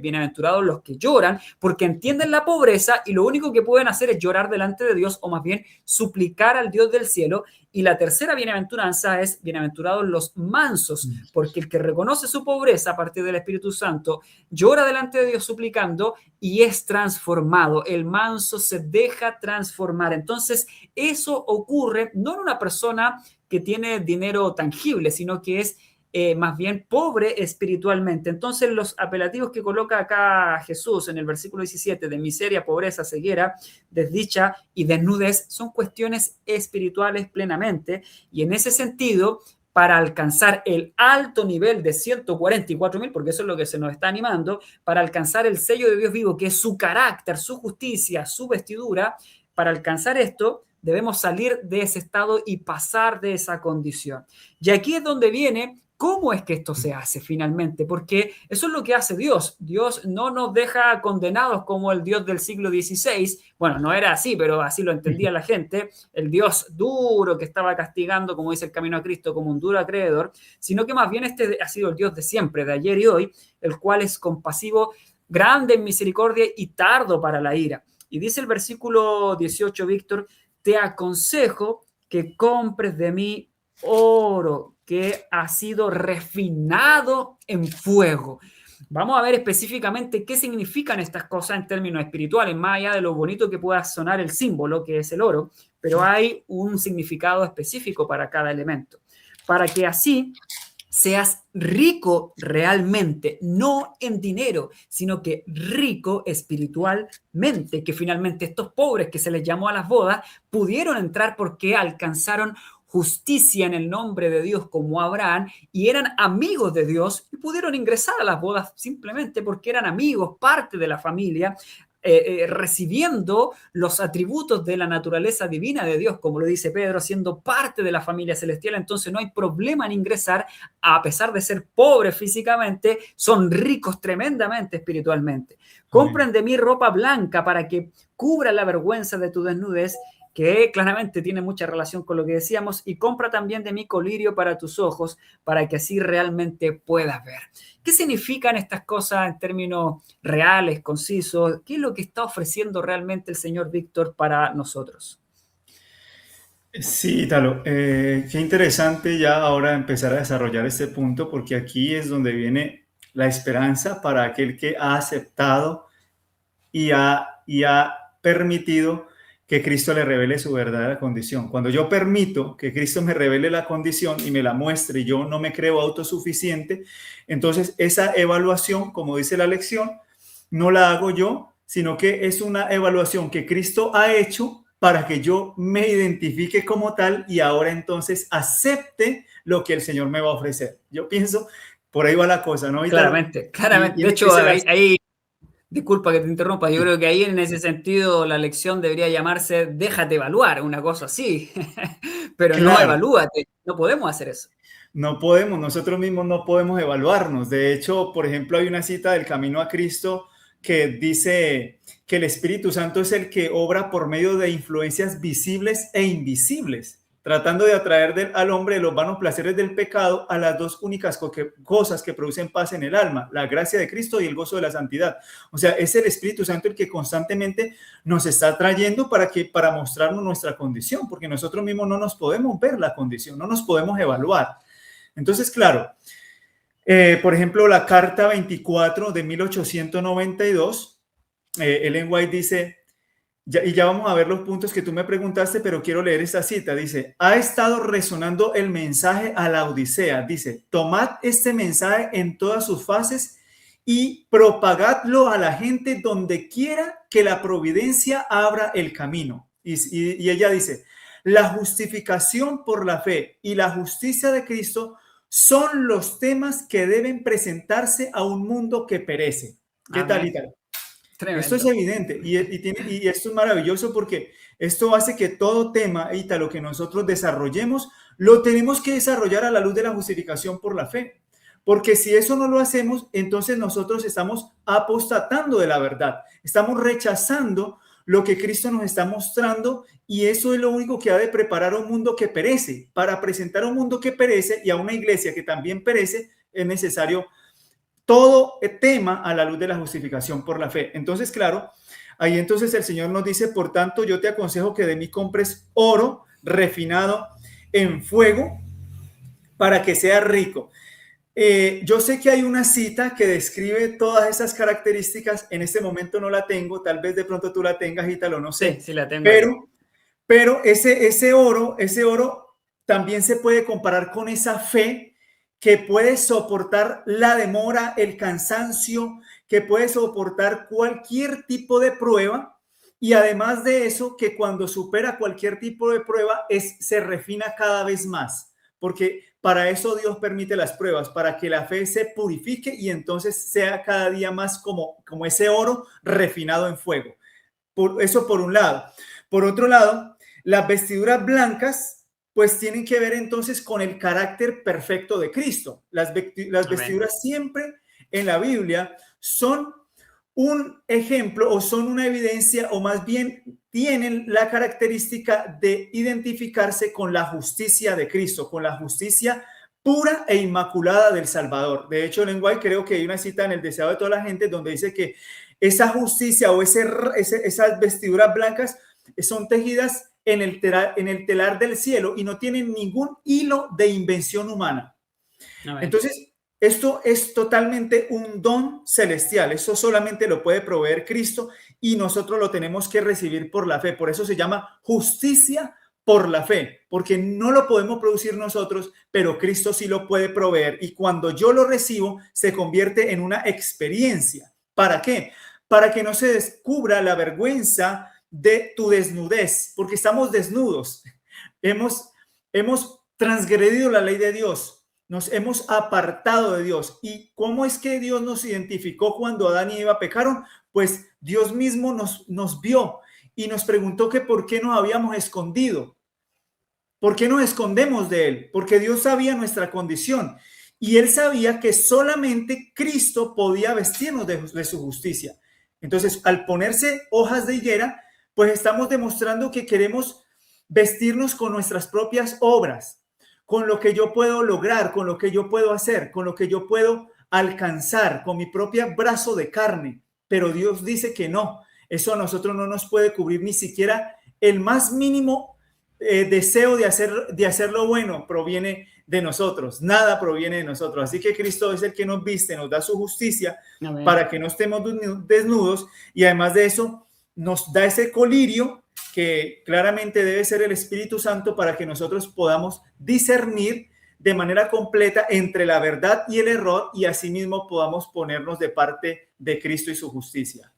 bienaventurados los que lloran, porque entienden la pobreza y lo único que pueden hacer es llorar delante de Dios, o más bien suplicar al Dios del cielo. Y la tercera bienaventuranza es bienaventurados los mansos, porque el que reconoce su pobreza a partir del Espíritu Santo, llora delante de Dios suplicando y es transformado. El manso se deja transformar. Entonces, eso ocurre no en una persona que tiene dinero tangible, sino que es más bien pobre espiritualmente. Entonces, los apelativos que coloca acá Jesús en el versículo 17 de miseria, pobreza, ceguera, desdicha y desnudez son cuestiones espirituales plenamente. Y en ese sentido, para alcanzar el alto nivel de 144.000, porque eso es lo que se nos está animando, para alcanzar el sello de Dios vivo, que es su carácter, su justicia, su vestidura, para alcanzar esto, debemos salir de ese estado y pasar de esa condición. Y aquí es donde viene cómo es que esto se hace finalmente, porque eso es lo que hace Dios. Dios no nos deja condenados como el Dios del siglo XVI. Bueno, no era así, pero así lo entendía la gente. El Dios duro que estaba castigando, como dice el Camino a Cristo, como un duro acreedor, sino que más bien este ha sido el Dios de siempre, de ayer y hoy, el cual es compasivo, grande en misericordia y tardo para la ira. Y dice el versículo 18, Víctor, te aconsejo que compres de mí oro que ha sido refinado en fuego. Vamos a ver específicamente qué significan estas cosas en términos espirituales, más allá de lo bonito que pueda sonar el símbolo, que es el oro, pero hay un significado específico para cada elemento. Para que así seas rico realmente, no en dinero, sino que rico espiritualmente, que finalmente estos pobres que se les llamó a las bodas pudieron entrar porque alcanzaron justicia en el nombre de Dios como Abraham y eran amigos de Dios y pudieron ingresar a las bodas simplemente porque eran amigos, parte de la familia, recibiendo los atributos de la naturaleza divina de Dios, como lo dice Pedro, siendo parte de la familia celestial. Entonces no hay problema en ingresar, a pesar de ser pobres físicamente, son ricos tremendamente espiritualmente. Compren de mí ropa blanca para que cubra la vergüenza de tu desnudez, que claramente tiene mucha relación con lo que decíamos, y compra también de mí colirio para tus ojos, para que así realmente puedas ver. ¿Qué significan estas cosas en términos reales, concisos? ¿Qué es lo que está ofreciendo realmente el Señor Víctor para nosotros? Sí, Ítalo, qué interesante ya ahora empezar a desarrollar este punto, porque aquí es donde viene la esperanza para aquel que ha aceptado y ha permitido que Cristo le revele su verdadera condición. Cuando yo permito que Cristo me revele la condición y me la muestre y yo no me creo autosuficiente, entonces esa evaluación, como dice la lección, no la hago yo, sino que es una evaluación que Cristo ha hecho para que yo me identifique como tal y ahora entonces acepte lo que el Señor me va a ofrecer. Yo pienso, por ahí va la cosa, ¿no? Claramente. De hecho, ahí disculpa que te interrumpa, yo creo que ahí en ese sentido la lección debería llamarse déjate evaluar, una cosa así, pero claro, no evalúate, no podemos hacer eso. No podemos, nosotros mismos no podemos evaluarnos. De hecho, por ejemplo, hay una cita del Camino a Cristo que dice que el Espíritu Santo es el que obra por medio de influencias visibles e invisibles, tratando de atraer al hombre de los vanos placeres del pecado a las dos únicas cosas que producen paz en el alma, la gracia de Cristo y el gozo de la santidad. O sea, es el Espíritu Santo el que constantemente nos está trayendo para mostrarnos nuestra condición, porque nosotros mismos no nos podemos ver la condición, no nos podemos evaluar. Entonces, claro, por ejemplo, la Carta 24 de 1892, Ellen White dice, ya vamos a ver los puntos que tú me preguntaste, pero quiero leer esta cita. Dice, ha estado resonando el mensaje a la Odisea. Dice, tomad este mensaje en todas sus fases y propagadlo a la gente donde quiera que la providencia abra el camino. Y ella dice, la justificación por la fe y la justicia de Cristo son los temas que deben presentarse a un mundo que perece. ¿Qué tal, Ítalo? Esto es evidente y esto es maravilloso porque esto hace que todo tema, Ítalo, que nosotros desarrollemos, lo tenemos que desarrollar a la luz de la justificación por la fe. Porque si eso no lo hacemos, entonces nosotros estamos apostatando de la verdad, estamos rechazando lo que Cristo nos está mostrando y eso es lo único que ha de preparar a un mundo que perece. Para presentar a un mundo que perece y a una iglesia que también perece, es necesario todo tema a la luz de la justificación por la fe. Entonces, claro, ahí entonces el Señor nos dice, por tanto, yo te aconsejo que de mí compres oro refinado en fuego para que sea rico. Yo sé que hay una cita que describe todas esas características. En este momento no la tengo, tal vez de pronto tú la tengas, Ítalo, no sé. Sí, sí la tengo aquí. Pero ese oro también se puede comparar con esa fe que puede soportar la demora, el cansancio, que puede soportar cualquier tipo de prueba. Y además de eso, que cuando supera cualquier tipo de prueba, se refina cada vez más. Porque para eso Dios permite las pruebas, para que la fe se purifique y entonces sea cada día más como ese oro refinado en fuego. Eso por un lado. Por otro lado, las vestiduras blancas pues tienen que ver entonces con el carácter perfecto de Cristo. Las vestiduras siempre en la Biblia son un ejemplo o son una evidencia, o más bien tienen la característica de identificarse con la justicia de Cristo, con la justicia pura e inmaculada del Salvador. De hecho, en Guay creo que hay una cita en El Deseado de toda la gente donde dice que esa justicia o esas vestiduras blancas son tejidas en el telar del cielo y no tienen ningún hilo de invención humana. Entonces, esto es totalmente un don celestial. Eso solamente lo puede proveer Cristo y nosotros lo tenemos que recibir por la fe. Por eso se llama justicia por la fe, porque no lo podemos producir nosotros, pero Cristo sí lo puede proveer. Y cuando yo lo recibo, se convierte en una experiencia. ¿Para qué? Para que no se descubra la vergüenza de tu desnudez, porque estamos desnudos. Hemos transgredido la ley de Dios. Nos hemos apartado de Dios. ¿Y cómo es que Dios nos identificó cuando Adán y Eva pecaron? Pues Dios mismo nos vio y nos preguntó que por qué nos habíamos escondido. ¿Por qué nos escondemos de Él? Porque Dios sabía nuestra condición y Él sabía que solamente Cristo podía vestirnos de su justicia. Entonces, al ponerse hojas de higuera, pues estamos demostrando que queremos vestirnos con nuestras propias obras, con lo que yo puedo lograr, con lo que yo puedo hacer, con lo que yo puedo alcanzar, con mi propio brazo de carne. Pero Dios dice que no, eso a nosotros no nos puede cubrir ni siquiera el más mínimo deseo de hacer lo bueno proviene de nosotros, nada proviene de nosotros. Así que Cristo es el que nos viste, nos da su justicia para que no estemos desnudos y además de eso nos da ese colirio que claramente debe ser el Espíritu Santo para que nosotros podamos discernir de manera completa entre la verdad y el error y asimismo podamos ponernos de parte de Cristo y su justicia.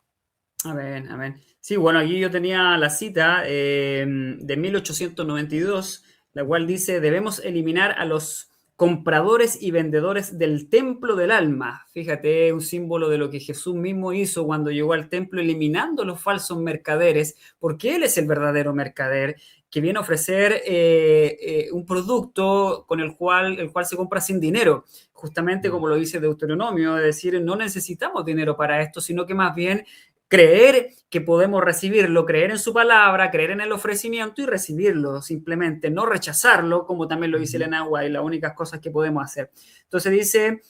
Amén, amén. Sí, bueno, aquí yo tenía la cita de 1892, la cual dice, debemos eliminar a los compradores y vendedores del templo del alma. Fíjate, un símbolo de lo que Jesús mismo hizo cuando llegó al templo, eliminando los falsos mercaderes, porque Él es el verdadero mercader, que viene a ofrecer un producto con el cual se compra sin dinero, justamente como lo dice Deuteronomio, es decir, no necesitamos dinero para esto, sino que más bien creer que podemos recibirlo, creer en su palabra, creer en el ofrecimiento y recibirlo, simplemente no rechazarlo, como también lo dice Elena White, las únicas cosas que podemos hacer. Entonces dice,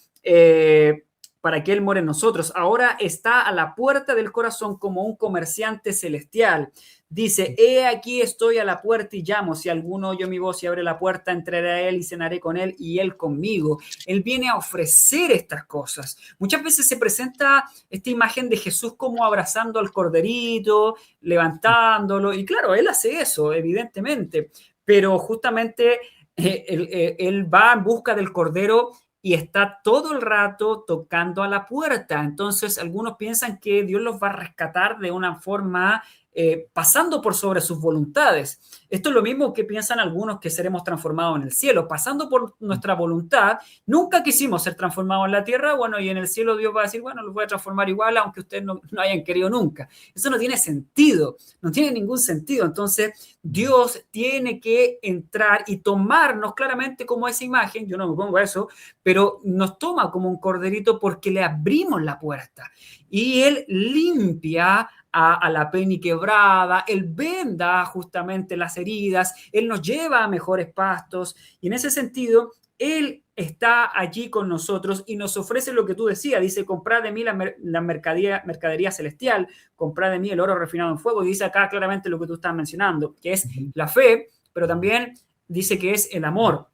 para que Él more en nosotros, ahora está a la puerta del corazón como un comerciante celestial. Dice, he aquí estoy a la puerta y llamo, si alguno oye mi voz y abre la puerta, entraré a Él y cenaré con Él y Él conmigo. Él viene a ofrecer estas cosas. Muchas veces se presenta esta imagen de Jesús como abrazando al corderito, levantándolo, y claro, Él hace eso, evidentemente, pero justamente él va en busca del cordero y está todo el rato tocando a la puerta. Entonces, algunos piensan que Dios los va a rescatar de una forma pasando por sobre sus voluntades. Esto es lo mismo que piensan algunos que seremos transformados en el cielo, pasando por nuestra voluntad. Nunca quisimos ser transformados en la tierra, bueno, y en el cielo Dios va a decir, bueno, los voy a transformar igual, aunque ustedes no hayan querido nunca. Eso no tiene sentido, no tiene ningún sentido. Entonces, Dios tiene que entrar y tomarnos claramente como esa imagen, yo no me pongo a eso, pero nos toma como un corderito porque le abrimos la puerta y Él limpia a la peniquebrada, Él venda justamente las heridas, Él nos lleva a mejores pastos y en ese sentido, Él está allí con nosotros y nos ofrece lo que tú decías. Dice, comprad de mí la mercadería celestial, comprad de mí el oro refinado en fuego. Y dice acá claramente lo que tú estás mencionando, que es la fe, pero también dice que es el amor.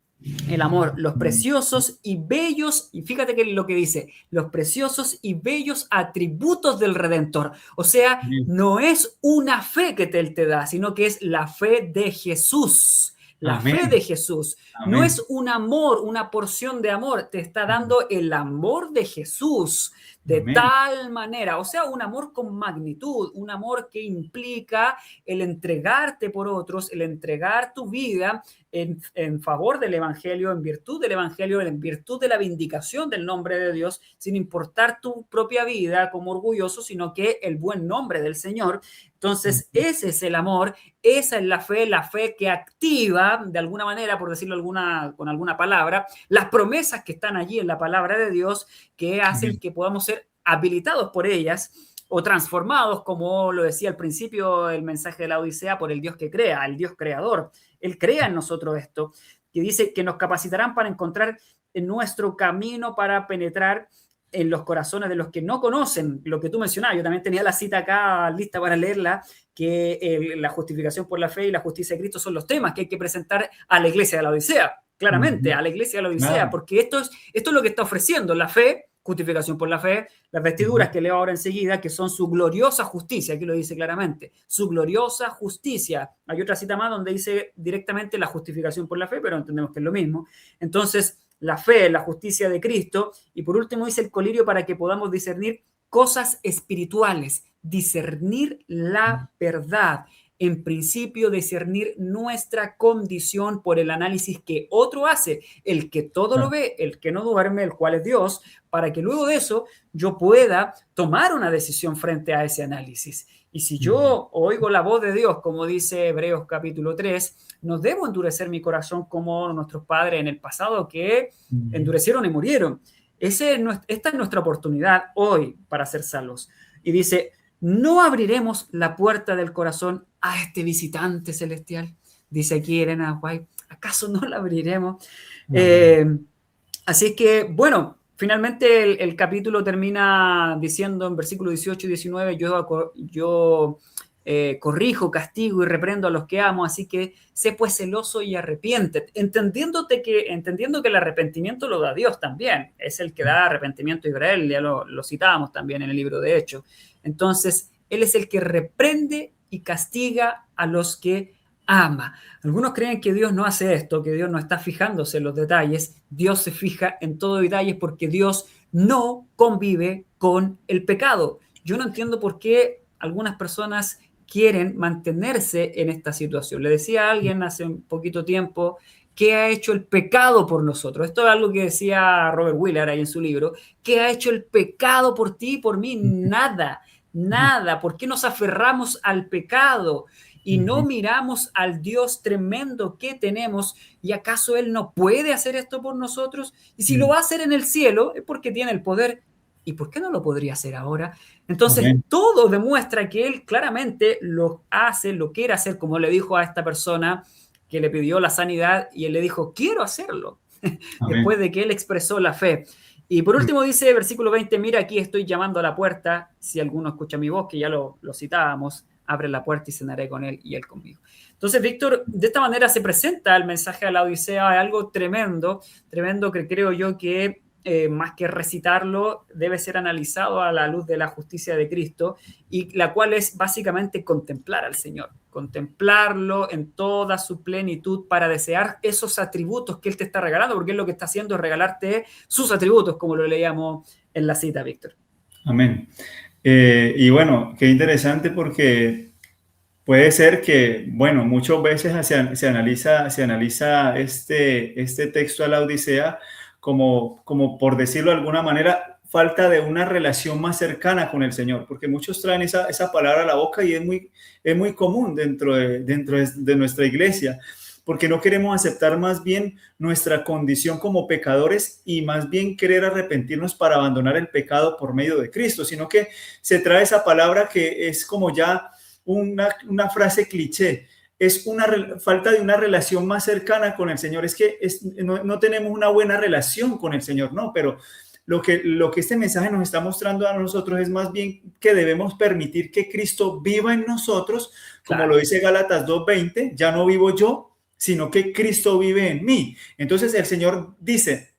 El amor, los preciosos y bellos, y fíjate que lo que dice, los preciosos y bellos atributos del Redentor. O sea, no es una fe que él te da, sino que es la fe de Jesús. La fe de Jesús. No es un amor, una porción de amor, te está dando el amor de Jesús de tal manera, o sea, un amor con magnitud, un amor que implica el entregarte por otros, el entregar tu vida en favor del Evangelio, en virtud del Evangelio, en virtud de la vindicación del nombre de Dios, sin importar tu propia vida como orgulloso, sino que el buen nombre del Señor. Entonces, ese es el amor, esa es la fe que activa, de alguna manera, por decirlo con alguna palabra, las promesas que están allí en la palabra de Dios, que hacen que podamos ser habilitados por ellas o transformados, como lo decía al principio el mensaje de la Odisea, por el Dios que crea, el Dios creador. Él crea en nosotros esto, que dice que nos capacitarán para encontrar en nuestro camino para penetrar en los corazones de los que no conocen lo que tú mencionabas. Yo también tenía la cita acá lista para leerla, que la justificación por la fe y la justicia de Cristo son los temas que hay que presentar a la iglesia de la Odisea, claramente, a la iglesia de la Odisea, porque esto es lo que está ofreciendo la fe, justificación por la fe, las vestiduras que leo ahora enseguida, que son su gloriosa justicia, aquí lo dice claramente, su gloriosa justicia. Hay otra cita más donde dice directamente la justificación por la fe, pero entendemos que es lo mismo. Entonces, la fe, la justicia de Cristo, y por último dice el colirio para que podamos discernir cosas espirituales, discernir la verdad, en principio discernir nuestra condición por el análisis que otro hace, el que todo lo ve, el que no duerme, el cual es Dios, para que luego de eso yo pueda tomar una decisión frente a ese análisis. Y si yo oigo la voz de Dios, como dice Hebreos capítulo 3, no debo endurecer mi corazón como nuestros padres en el pasado que endurecieron y murieron. Esta es nuestra oportunidad hoy para ser salvos. Y dice, no abriremos la puerta del corazón a este visitante celestial. Dice aquí Elena White, ¿acaso no la abriremos? Así es que, bueno, finalmente el capítulo termina diciendo en versículos 18 y 19, yo corrijo, castigo y reprendo a los que amo, así que sé pues celoso y arrepiéntete, entendiendo que el arrepentimiento lo da Dios también, es el que da arrepentimiento a Israel, ya lo citábamos también en el libro de Hechos. Entonces, Él es el que reprende y castiga a los que ama. Algunos creen que Dios no hace esto, que Dios no está fijándose en los detalles. Dios se fija en todo detalle porque Dios no convive con el pecado. Yo no entiendo por qué algunas personas quieren mantenerse en esta situación. Le decía a alguien hace un poquito tiempo ¿qué ha hecho el pecado por nosotros? Esto es algo que decía Robert Wheeler ahí en su libro. ¿Qué ha hecho el pecado por ti y por mí? Nada, nada. ¿Por qué nos aferramos al pecado y no miramos al Dios tremendo que tenemos? ¿Y acaso Él no puede hacer esto por nosotros? Y si lo va a hacer en el cielo es porque tiene el poder. ¿Y por qué no lo podría hacer ahora? Entonces, todo demuestra que Él claramente lo hace, lo quiere hacer, como le dijo a esta persona que le pidió la sanidad y Él le dijo, quiero hacerlo, después de que Él expresó la fe. Y por último dice, versículo 20, mira, aquí estoy llamando a la puerta, si alguno escucha mi voz, que ya lo citábamos, abre la puerta y cenaré con Él y Él conmigo. Entonces, Víctor, de esta manera se presenta el mensaje a la Odisea, algo tremendo, tremendo que creo yo que más que recitarlo, debe ser analizado a la luz de la justicia de Cristo, y la cual es básicamente contemplar al Señor, contemplarlo en toda su plenitud para desear esos atributos que Él te está regalando, porque Él lo que está haciendo es regalarte sus atributos, como lo leíamos en la cita, Víctor. Amén. Y bueno, qué interesante porque puede ser que, bueno, muchas veces se analiza este texto a la Odisea como por decirlo de alguna manera, falta de una relación más cercana con el Señor, porque muchos traen esa palabra a la boca y es muy común dentro de nuestra iglesia, porque no queremos aceptar más bien nuestra condición como pecadores y más bien querer arrepentirnos para abandonar el pecado por medio de Cristo, sino que se trae esa palabra que es como ya una frase cliché. es una falta de una relación más cercana con el Señor. Es que no tenemos una buena relación con el Señor, no, pero lo que este mensaje nos está mostrando a nosotros es más bien que debemos permitir que Cristo viva en nosotros, como lo dice Gálatas 2:20, ya no vivo yo, sino que Cristo vive en mí. Entonces el Señor dice,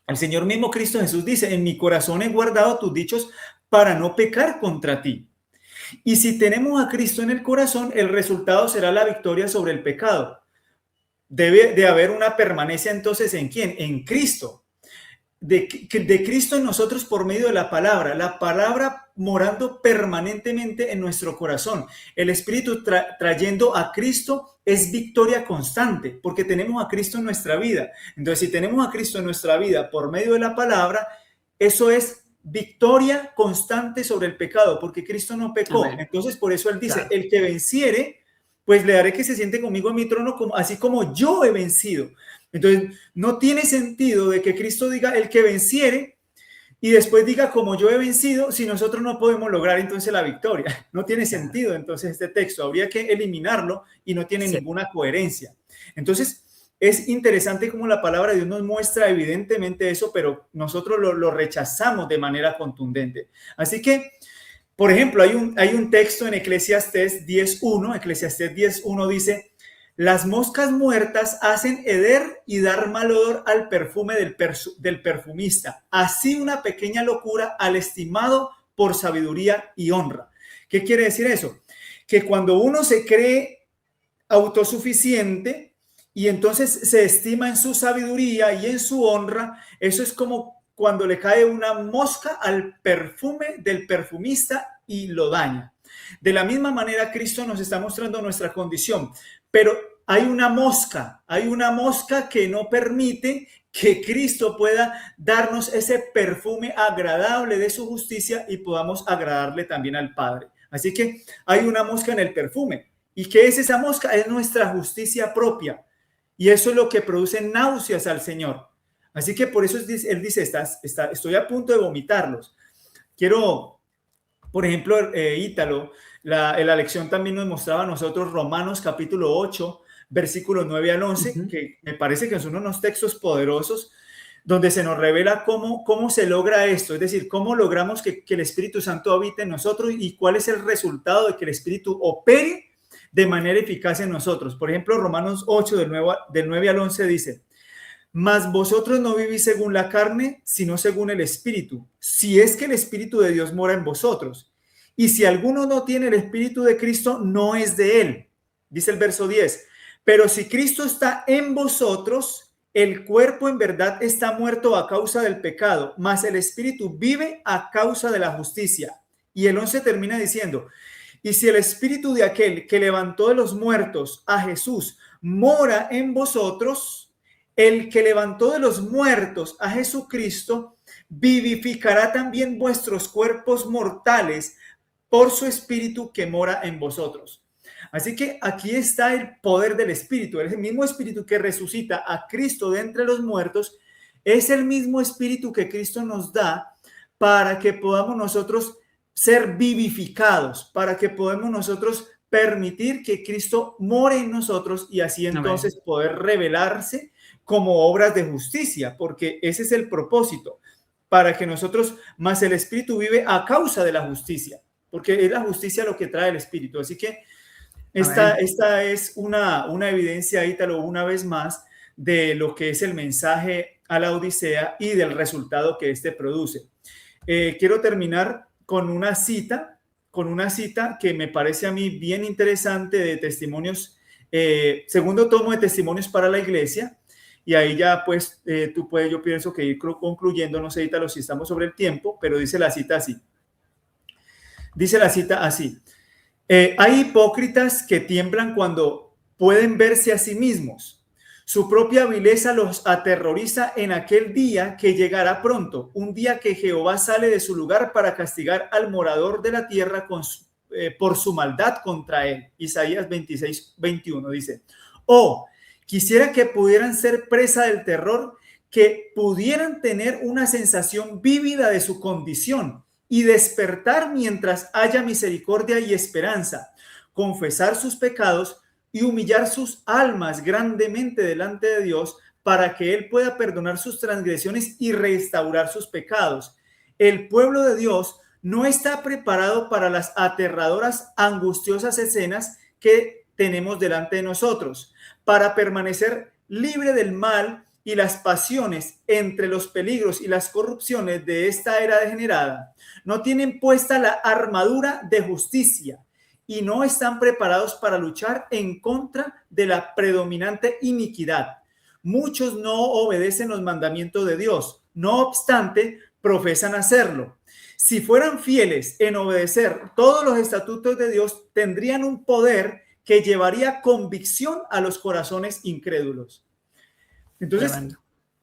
el Señor mismo Cristo Jesús dice, en mi corazón he guardado tus dichos para no pecar contra ti. Y si tenemos a Cristo en el corazón, el resultado será la victoria sobre el pecado. Debe de haber una permanencia entonces ¿en quién? En Cristo. De Cristo en nosotros por medio de la palabra morando permanentemente en nuestro corazón. El Espíritu trayendo a Cristo es victoria constante, porque tenemos a Cristo en nuestra vida. Entonces, si tenemos a Cristo en nuestra vida por medio de la palabra, eso es victoria constante sobre el pecado, porque Cristo no pecó. Amén. Entonces, por eso Él dice, el que venciere, pues le haré que se siente conmigo en mi trono, así como yo he vencido. Entonces, no tiene sentido de que Cristo diga el que venciere y después diga como yo he vencido, si nosotros no podemos lograr entonces la victoria. No tiene sentido entonces este texto. Habría que eliminarlo y no tiene ninguna coherencia. Entonces, es interesante cómo la palabra de Dios nos muestra evidentemente eso, pero nosotros lo rechazamos de manera contundente. Así que, por ejemplo, hay un texto en Eclesiastés 10:1. Eclesiastés 10:1 dice: las moscas muertas hacen heder y dar mal olor al perfume del perfumista. Así una pequeña locura al estimado por sabiduría y honra. ¿Qué quiere decir eso? Que cuando uno se cree autosuficiente y entonces se estima en su sabiduría y en su honra, eso es como cuando le cae una mosca al perfume del perfumista y lo daña. De la misma manera, Cristo nos está mostrando nuestra condición, pero hay una mosca que no permite que Cristo pueda darnos ese perfume agradable de su justicia y podamos agradarle también al Padre. Así que hay una mosca en el perfume. ¿Y qué es esa mosca? Es nuestra justicia propia. Y eso es lo que produce náuseas al Señor. Así que por eso Él dice, estoy a punto de vomitarlos. Quiero, por ejemplo, Ítalo, la lección también nos mostraba a nosotros Romanos capítulo 8, versículos 9 al 11, que me parece que son unos textos poderosos, donde se nos revela cómo se logra esto, es decir, cómo logramos que el Espíritu Santo habite en nosotros y cuál es el resultado de que el Espíritu opere de manera eficaz en nosotros. Por ejemplo, Romanos 8, del 9 al 11 dice: mas vosotros no vivís según la carne, sino según el Espíritu, si es que el Espíritu de Dios mora en vosotros. Y si alguno no tiene el Espíritu de Cristo, no es de él. Dice el verso 10. Pero si Cristo está en vosotros, el cuerpo en verdad está muerto a causa del pecado, mas el Espíritu vive a causa de la justicia. Y el 11 termina diciendo: y si el Espíritu de aquel que levantó de los muertos a Jesús mora en vosotros, el que levantó de los muertos a Jesucristo vivificará también vuestros cuerpos mortales por su Espíritu que mora en vosotros. Así que aquí está el poder del Espíritu. Es el mismo Espíritu que resucita a Cristo de entre los muertos. Es el mismo Espíritu que Cristo nos da para que podamos nosotros ser vivificados, para que podamos nosotros permitir que Cristo more en nosotros y así entonces poder revelarse como obras de justicia, porque ese es el propósito, para que nosotros, más el Espíritu vive a causa de la justicia, porque es la justicia lo que trae el Espíritu. Así que esta es una evidencia, Ítalo, una vez más, de lo que es el mensaje a la Odisea y del resultado que este produce. Quiero terminar con una cita que me parece a mí bien interesante de Testimonios, segundo tomo de Testimonios para la Iglesia, y ahí ya pues tú puedes, yo pienso que ir concluyendo, no sé, Ítalo, si estamos sobre el tiempo, pero dice la cita así. Hay hipócritas que tiemblan cuando pueden verse a sí mismos. Su propia vileza los aterroriza en aquel día que llegará pronto, un día que Jehová sale de su lugar para castigar al morador de la tierra por su maldad contra él. Isaías 26:21 dice: oh, quisiera que pudieran ser presa del terror, que pudieran tener una sensación vívida de su condición y despertar mientras haya misericordia y esperanza, confesar sus pecados, y humillar sus almas grandemente delante de Dios para que Él pueda perdonar sus transgresiones y restaurar sus pecados. El pueblo de Dios no está preparado para las aterradoras, angustiosas escenas que tenemos delante de nosotros. Para permanecer libre del mal y las pasiones, entre los peligros y las corrupciones de esta era degenerada, no tienen puesta la armadura de justicia y no están preparados para luchar en contra de la predominante iniquidad. Muchos no obedecen los mandamientos de Dios, no obstante, profesan hacerlo. Si fueran fieles en obedecer todos los estatutos de Dios, tendrían un poder que llevaría convicción a los corazones incrédulos. Entonces,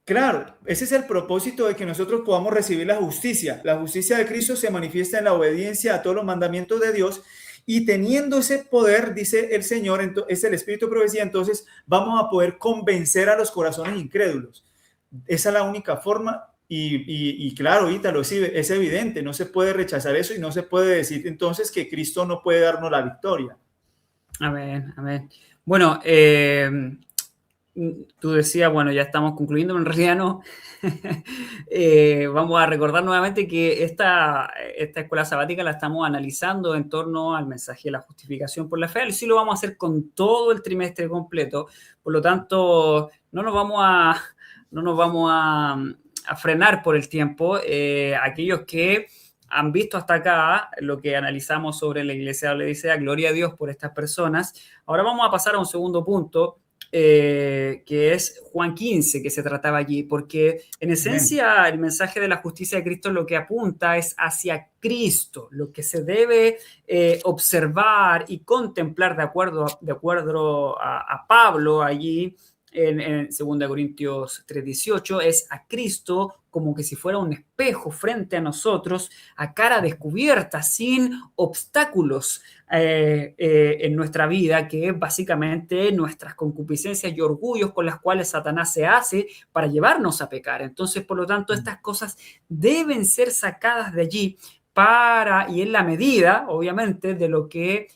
claro, ese es el propósito de que nosotros podamos recibir la justicia. La justicia de Cristo se manifiesta en la obediencia a todos los mandamientos de Dios, y teniendo ese poder, dice el Señor, es el Espíritu de profecía, entonces vamos a poder convencer a los corazones incrédulos. Esa es la única forma. Y claro, Ítalo, es evidente, no se puede rechazar eso y no se puede decir entonces que Cristo no puede darnos la victoria. Amén, amén. Bueno, tú decías, bueno, ya estamos concluyendo, pero en realidad no. Vamos a recordar nuevamente que esta escuela sabática la estamos analizando en torno al mensaje de la justificación por la fe. Sí lo vamos a hacer con todo el trimestre completo. Por lo tanto, no nos vamos a frenar por el tiempo. Aquellos que han visto hasta acá lo que analizamos sobre la iglesia de Laodicea, gloria a Dios por estas personas. Ahora vamos a pasar a un segundo punto, que es Juan 15, que se trataba allí, porque en esencia el mensaje de la justicia de Cristo lo que apunta es hacia Cristo, lo que se debe observar y contemplar de acuerdo a Pablo allí en 2 Corintios 3:18, es a Cristo como que si fuera un espejo frente a nosotros, a cara descubierta, sin obstáculos en nuestra vida, que es básicamente nuestras concupiscencias y orgullos con las cuales Satanás se hace para llevarnos a pecar. Entonces, por lo tanto, estas cosas deben ser sacadas de allí y en la medida, obviamente, de lo que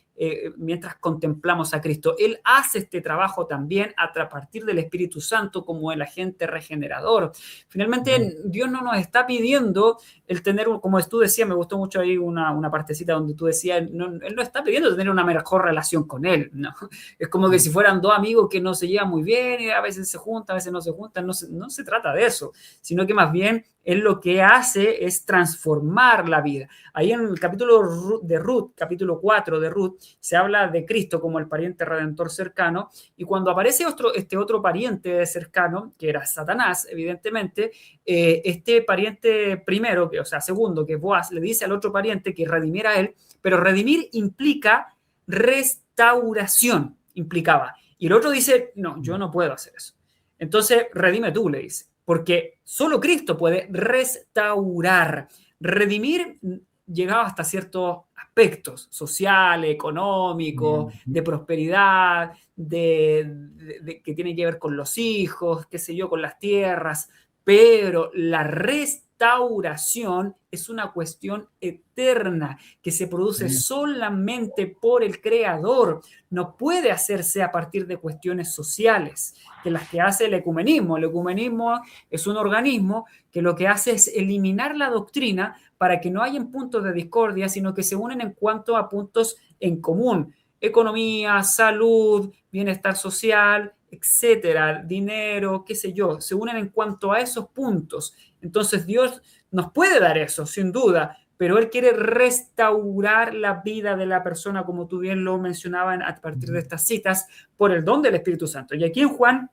mientras contemplamos a Cristo. Él hace este trabajo también a partir del Espíritu Santo como el agente regenerador. Finalmente, Dios no nos está pidiendo el tener, como tú decías, me gustó mucho ahí una partecita donde tú decías, Él no está pidiendo tener una mejor relación con Él, ¿no? Es como que si fueran dos amigos que no se llevan muy bien y a veces se juntan, a veces no se juntan, no se trata de eso, sino que más bien Él lo que hace es transformar la vida. Ahí en el capítulo de Ruth, capítulo 4 de Ruth, se habla de Cristo como el pariente redentor cercano, y cuando aparece este otro pariente cercano, que era Satanás, evidentemente, este pariente primero, o sea, segundo, que Boaz, le dice al otro pariente que redimiera a él, pero redimir implica restauración, implicaba. Y el otro dice, no, yo no puedo hacer eso. Entonces, redime tú, le dice, porque solo Cristo puede restaurar. Redimir llegaba hasta ciertos aspectos sociales, económicos, de prosperidad, que tiene que ver con los hijos, qué sé yo, con las tierras, pero la restauración es una cuestión eterna que se produce solamente por el Creador. No puede hacerse a partir de cuestiones sociales, que las que hace el ecumenismo. El ecumenismo es un organismo que lo que hace es eliminar la doctrina para que no hayan puntos de discordia, sino que se unen en cuanto a puntos en común: economía, salud, bienestar social, etcétera, dinero, qué sé yo, se unen en cuanto a esos puntos. Entonces Dios nos puede dar eso, sin duda, pero Él quiere restaurar la vida de la persona, como tú bien lo mencionabas a partir de estas citas, por el don del Espíritu Santo. Y aquí en Juan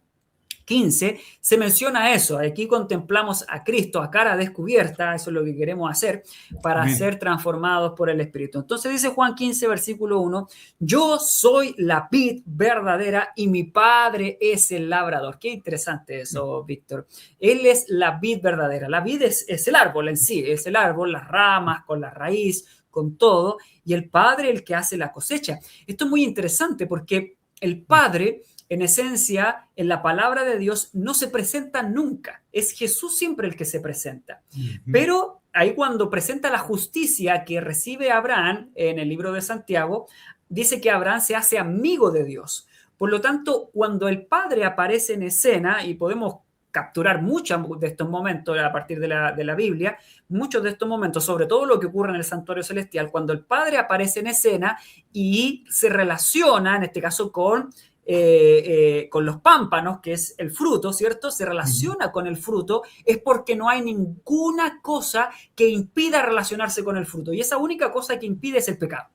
15 se menciona eso. Aquí contemplamos a Cristo a cara descubierta. Eso es lo que queremos hacer para ser transformados por el Espíritu. Entonces dice Juan 15, versículo 1: yo soy la vid verdadera y mi Padre es el labrador. Qué interesante eso, Víctor. Él es la vid verdadera. La vid es el árbol en sí, es el árbol, las ramas, con la raíz, con todo, y el Padre el que hace la cosecha. Esto es muy interesante porque el Padre, en esencia, en la palabra de Dios no se presenta nunca. Es Jesús siempre el que se presenta. Pero ahí cuando presenta la justicia que recibe Abraham en el libro de Santiago, dice que Abraham se hace amigo de Dios. Por lo tanto, cuando el Padre aparece en escena, y podemos capturar muchos de estos momentos a partir de la Biblia, muchos de estos momentos, sobre todo lo que ocurre en el santuario celestial, cuando el Padre aparece en escena y se relaciona, en este caso, con los pámpanos, que es el fruto, ¿cierto? Se relaciona con el fruto, es porque no hay ninguna cosa que impida relacionarse con el fruto. Y esa única cosa que impide es el pecado.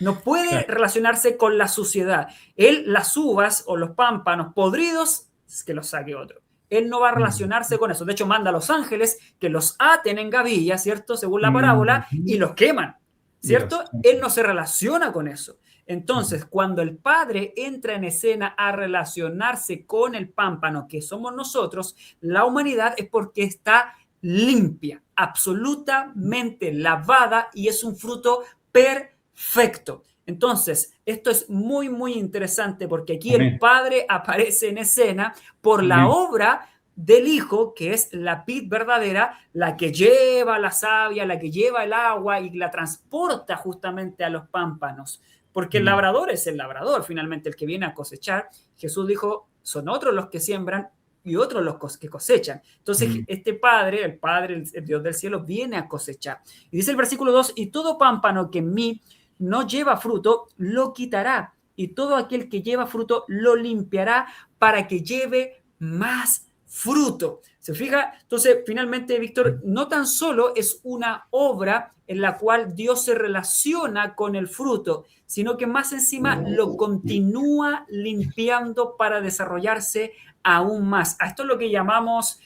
No puede relacionarse con la suciedad. Él, las uvas o los pámpanos podridos, que los saque otro. Él no va a relacionarse con eso. De hecho, manda a los ángeles que los aten en gavillas, ¿cierto? Según la parábola, y los queman, ¿cierto? Él no se relaciona con eso. Entonces, cuando el Padre entra en escena a relacionarse con el pámpano, que somos nosotros, la humanidad, es porque está limpia, absolutamente lavada, y es un fruto perfecto. Entonces, esto es muy, muy interesante, porque aquí el Padre aparece en escena por la obra del Hijo, que es la vid verdadera, la que lleva la savia, la que lleva el agua y la transporta justamente a los pámpanos. Porque el labrador es el labrador, finalmente, el que viene a cosechar. Jesús dijo, son otros los que siembran y otros los que cosechan. Entonces, este Padre, el Dios del cielo, viene a cosechar. Y dice el versículo 2, y todo pámpano que en mí no lleva fruto, lo quitará, y todo aquel que lleva fruto lo limpiará para que lleve más fruto. ¿Se fija? Entonces, finalmente, Víctor, no tan solo es una obra en la cual Dios se relaciona con el fruto, sino que más encima lo continúa limpiando para desarrollarse aún más. A esto es lo que llamamos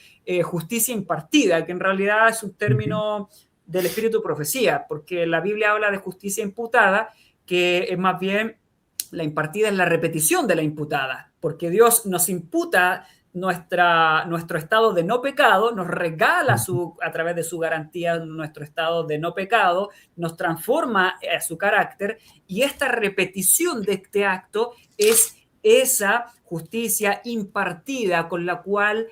justicia impartida, que en realidad es un término del espíritu profecía, porque la Biblia habla de justicia imputada, que es más bien la impartida, es la repetición de la imputada, porque Dios nos imputa nuestro estado de no pecado, nos regala a través de su garantía nuestro estado de no pecado, nos transforma a su carácter, y esta repetición de este acto es esa justicia impartida con la cual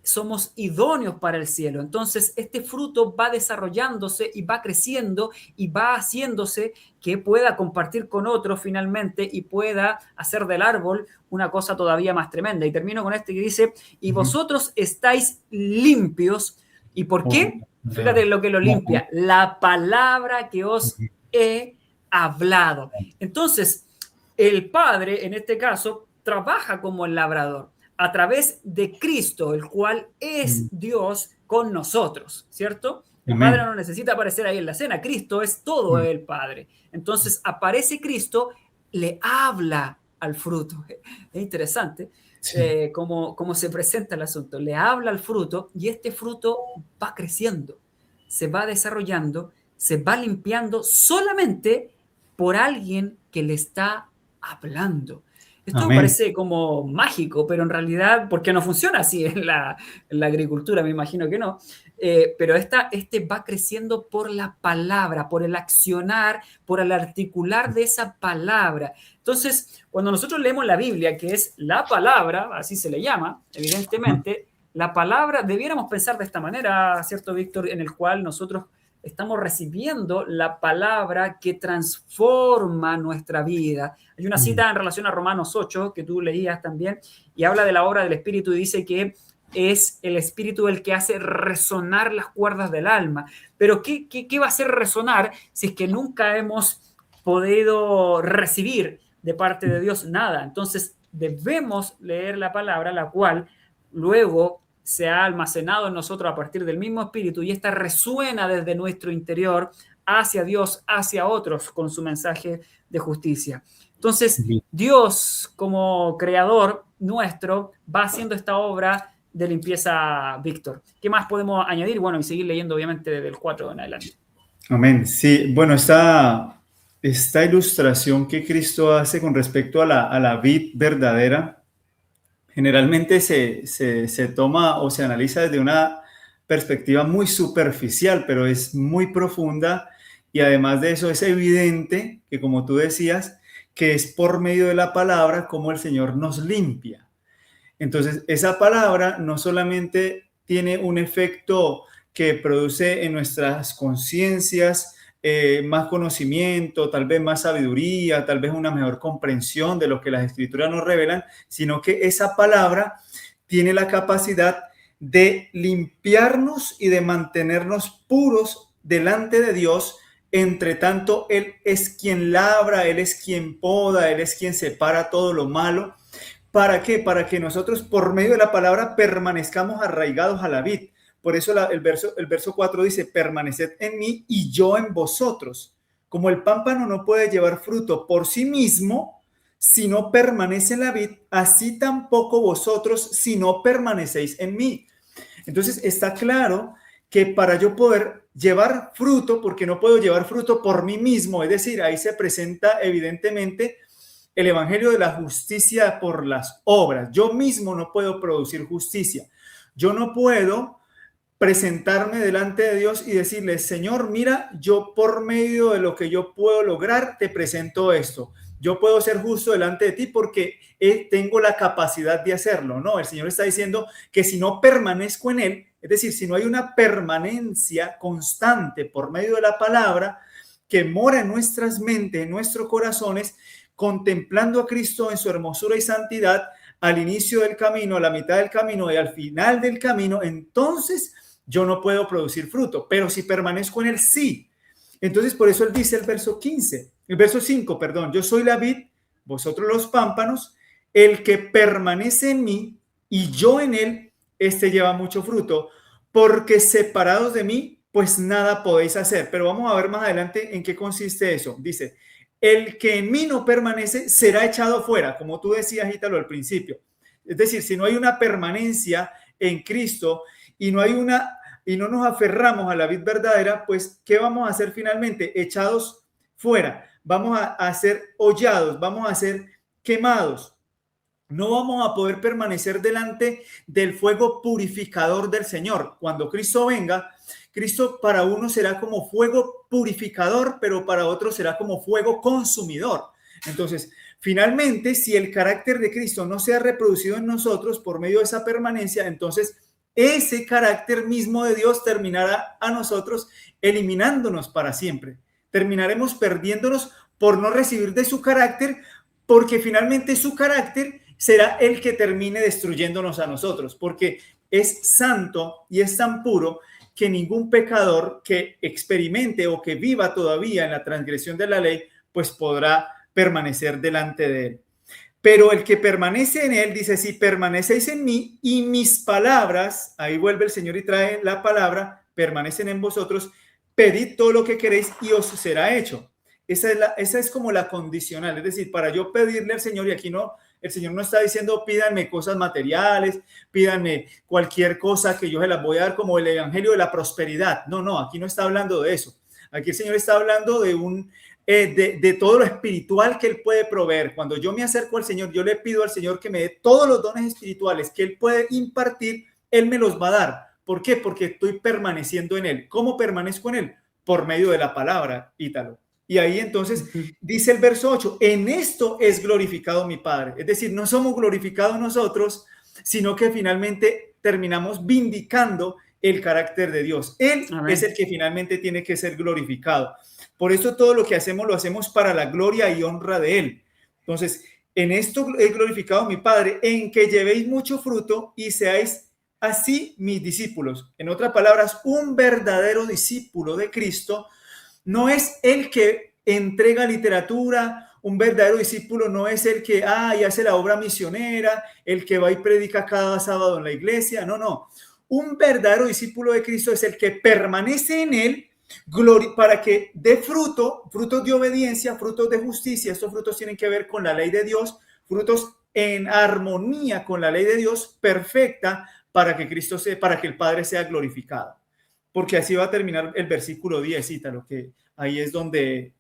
somos idóneos para el cielo. Entonces, este fruto va desarrollándose y va creciendo y va haciéndose que pueda compartir con otros finalmente y pueda hacer del árbol una cosa todavía más tremenda. Y termino con este que dice, y vosotros estáis limpios. ¿Y por qué? Fíjate lo que lo limpia. La palabra que os he hablado. Entonces, el Padre, en este caso, trabaja como el labrador a través de Cristo, el cual es Dios con nosotros, ¿cierto? El Padre no necesita aparecer ahí en la escena, Cristo es todo el Padre. Entonces aparece Cristo, le habla al fruto. Es interesante cómo se presenta el asunto. Le habla al fruto y este fruto va creciendo, se va desarrollando, se va limpiando solamente por alguien que le está hablando. Esto parece como mágico, pero en realidad, porque no funciona así en la agricultura, me imagino que no, pero este va creciendo por la palabra, por el accionar, por el articular de esa palabra. Entonces, cuando nosotros leemos la Biblia, que es la palabra, así se le llama, evidentemente, la palabra, debiéramos pensar de esta manera, ¿cierto, Víctor? En el cual nosotros estamos recibiendo la palabra que transforma nuestra vida. Hay una cita en relación a Romanos 8 que tú leías también y habla de la obra del Espíritu y dice que es el Espíritu el que hace resonar las cuerdas del alma. Pero ¿qué va a hacer resonar si es que nunca hemos podido recibir de parte de Dios nada? Entonces debemos leer la palabra, la cual luego se ha almacenado en nosotros a partir del mismo Espíritu, y esta resuena desde nuestro interior hacia Dios, hacia otros, con su mensaje de justicia. Entonces, Dios, como creador nuestro, va haciendo esta obra de limpieza, Víctor. ¿Qué más podemos añadir? Bueno, y seguir leyendo, obviamente, desde el 4 en adelante. Amén. Sí, bueno, esta ilustración que Cristo hace con respecto a la vid verdadera, generalmente se toma o se analiza desde una perspectiva muy superficial, pero es muy profunda, y además de eso es evidente que, como tú decías, que es por medio de la palabra como el Señor nos limpia. Entonces, esa palabra no solamente tiene un efecto que produce en nuestras conciencias más conocimiento, tal vez más sabiduría, tal vez una mejor comprensión de lo que las escrituras nos revelan, sino que esa palabra tiene la capacidad de limpiarnos y de mantenernos puros delante de Dios. Entre tanto, Él es quien labra, Él es quien poda, Él es quien separa todo lo malo. ¿Para qué? Para que nosotros, por medio de la palabra, permanezcamos arraigados a la vid. Por eso el verso 4 dice, permaneced en mí y yo en vosotros. Como el pámpano no puede llevar fruto por sí mismo, si no permanece en la vid, así tampoco vosotros si no permanecéis en mí. Entonces está claro que para yo poder llevar fruto, porque no puedo llevar fruto por mí mismo, es decir, ahí se presenta evidentemente el evangelio de la justicia por las obras. Yo mismo no puedo producir justicia. Yo no puedo presentarme delante de Dios y decirle, Señor, mira, yo por medio de lo que yo puedo lograr, te presento esto. Yo puedo ser justo delante de ti porque tengo la capacidad de hacerlo. No, el Señor está diciendo que si no permanezco en Él, es decir, si no hay una permanencia constante por medio de la palabra que mora en nuestras mentes, en nuestros corazones, contemplando a Cristo en su hermosura y santidad, al inicio del camino, a la mitad del camino y al final del camino, entonces yo no puedo producir fruto, pero si permanezco en Él, sí. Entonces, por eso Él dice el verso 5, perdón, yo soy la vid, vosotros los pámpanos, el que permanece en mí y yo en Él, este lleva mucho fruto, porque separados de mí, pues nada podéis hacer. Pero vamos a ver más adelante en qué consiste eso. Dice, el que en mí no permanece será echado fuera, como tú decías, Ítalo, al principio. Es decir, si no hay una permanencia en Cristo y no nos aferramos a la vid verdadera, pues ¿qué vamos a hacer finalmente? Echados fuera, vamos a ser hollados, vamos a ser quemados. No vamos a poder permanecer delante del fuego purificador del Señor. Cuando Cristo venga, Cristo para uno será como fuego purificador, pero para otro será como fuego consumidor. Entonces, finalmente, si el carácter de Cristo no se ha reproducido en nosotros por medio de esa permanencia, entonces ese carácter mismo de Dios terminará a nosotros eliminándonos para siempre. Terminaremos perdiéndonos por no recibir de su carácter, porque finalmente su carácter será el que termine destruyéndonos a nosotros, porque es santo y es tan puro que ningún pecador que experimente o que viva todavía en la transgresión de la ley, pues podrá permanecer delante de él. Pero el que permanece en él, dice, si permanecéis en mí y mis palabras, ahí vuelve el Señor y trae la palabra, permanecen en vosotros, pedid todo lo que queréis y os será hecho. Esa es como la condicional, es decir, para yo pedirle al Señor, y aquí no, el Señor no está diciendo pídanme cosas materiales, pídanme cualquier cosa que yo se las voy a dar como el evangelio de la prosperidad. No, aquí no está hablando de eso. Aquí el Señor está hablando de todo lo espiritual que Él puede proveer. Cuando yo me acerco al Señor, yo le pido al Señor que me dé todos los dones espirituales que Él puede impartir, Él me los va a dar. ¿Por qué? Porque estoy permaneciendo en Él. ¿Cómo permanezco en Él? Por medio de la palabra, Ítalo. Y ahí entonces dice el verso 8, en esto es glorificado mi Padre. Es decir, no somos glorificados nosotros, sino que finalmente terminamos vindicando el carácter de Dios. Él es el que finalmente tiene que ser glorificado. Por eso todo lo que hacemos lo hacemos para la gloria y honra de Él. Entonces, en esto es glorificado mi Padre, en que llevéis mucho fruto y seáis así mis discípulos. En otras palabras, un verdadero discípulo de Cristo no es el que entrega literatura, un verdadero discípulo no es el que y hace la obra misionera, el que va y predica cada sábado en la iglesia, no. Un verdadero discípulo de Cristo es el que permanece en Él para que dé frutos de obediencia, frutos de justicia. Estos frutos tienen que ver con la ley de Dios, frutos en armonía con la ley de Dios perfecta para que para que el Padre sea glorificado. Porque así va a terminar el versículo 10, Ítalo, que ahí es donde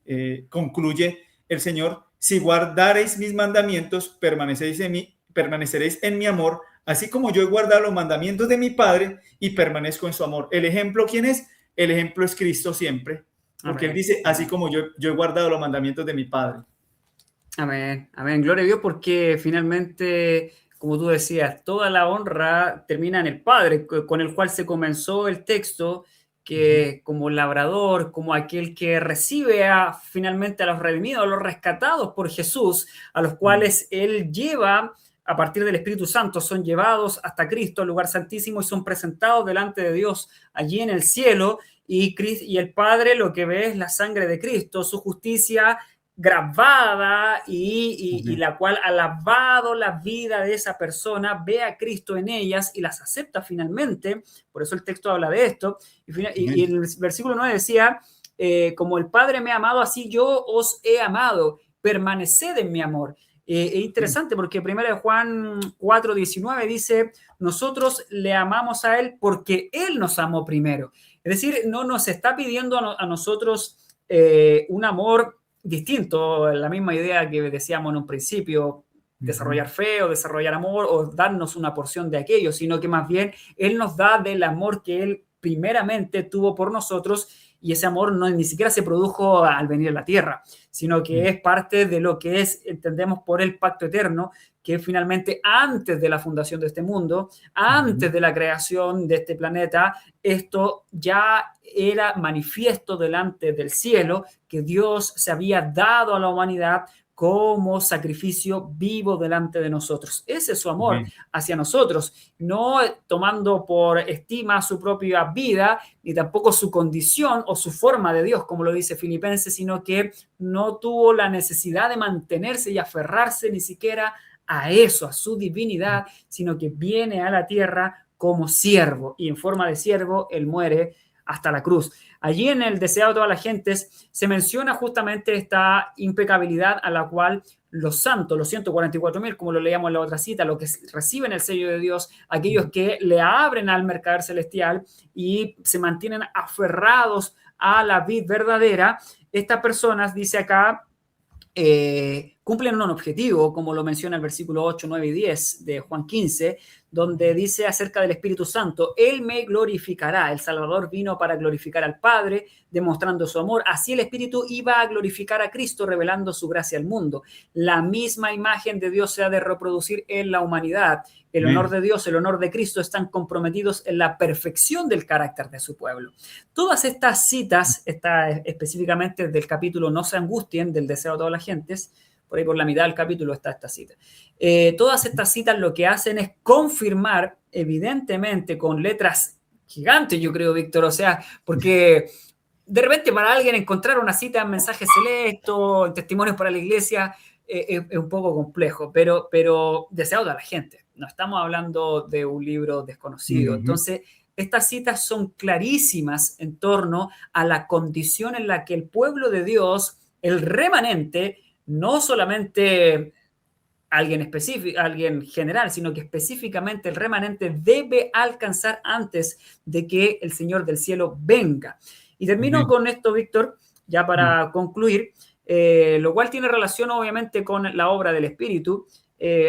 concluye el Señor. Si guardareis mis mandamientos, permaneceréis en mi amor, así como yo he guardado los mandamientos de mi Padre y permanezco en su amor. ¿El ejemplo quién es? El ejemplo es Cristo siempre, porque Él dice, así como yo he guardado los mandamientos de mi Padre. Amén, gloria a Dios, porque finalmente, como tú decías, toda la honra termina en el Padre, con el cual se comenzó el texto, que como labrador, como aquel que recibe finalmente a los redimidos, a los rescatados por Jesús, a los cuales Él lleva a partir del Espíritu Santo, son llevados hasta Cristo, al lugar santísimo, y son presentados delante de Dios allí en el cielo, y el Padre lo que ve es la sangre de Cristo, su justicia grabada y la cual ha lavado la vida de esa persona, ve a Cristo en ellas y las acepta finalmente. Por eso el texto habla de esto. Y el versículo 9 decía, como el Padre me ha amado, así yo os he amado, permaneced en mi amor. Es interesante porque 1 Juan 4:19 dice, nosotros le amamos a Él porque Él nos amó primero. Es decir, no nos está pidiendo a nosotros un amor distinto, la misma idea que decíamos en un principio, desarrollar fe o desarrollar amor o darnos una porción de aquello, sino que más bien Él nos da del amor que Él primeramente tuvo por nosotros, y ese amor no ni siquiera se produjo al venir a la tierra, sino que es parte de lo que entendemos por el pacto eterno, que finalmente antes de la fundación de este mundo, antes de la creación de este planeta, esto ya era manifiesto delante del cielo, que Dios se había dado a la humanidad como sacrificio vivo delante de nosotros. Ese es su amor hacia nosotros, no tomando por estima su propia vida, ni tampoco su condición o su forma de Dios, como lo dice Filipenses, sino que no tuvo la necesidad de mantenerse y aferrarse ni siquiera a eso, a su divinidad, sino que viene a la tierra como siervo, y en forma de siervo Él muere hasta la cruz. Allí en el deseado de todas las gentes se menciona justamente esta impecabilidad a la cual los santos, los 144.000, como lo leíamos en la otra cita, los que reciben el sello de Dios, aquellos que le abren al mercader celestial y se mantienen aferrados a la vid verdadera, estas personas, dice acá, cumplen un objetivo, como lo menciona el versículo 8, 9 y 10 de Juan 15, donde dice acerca del Espíritu Santo, Él me glorificará. El Salvador vino para glorificar al Padre, demostrando su amor. Así el Espíritu iba a glorificar a Cristo, revelando su gracia al mundo. La misma imagen de Dios se ha de reproducir en la humanidad. El honor de Dios, el honor de Cristo están comprometidos en la perfección del carácter de su pueblo. Todas estas citas, específicamente del capítulo No se angustien, del deseo de todas las gentes, por ahí por la mitad del capítulo está esta cita. Todas estas citas lo que hacen es confirmar, evidentemente, con letras gigantes, yo creo, Víctor, o sea, porque de repente para alguien encontrar una cita en mensajes selectos, en testimonios para la iglesia, es un poco complejo, pero deseado a la gente. No estamos hablando de un libro desconocido. Entonces, estas citas son clarísimas en torno a la condición en la que el pueblo de Dios, el remanente, no solamente alguien específico, alguien general, sino que específicamente el remanente debe alcanzar antes de que el Señor del cielo venga. Y termino con esto, Víctor, ya para concluir, lo cual tiene relación obviamente con la obra del Espíritu.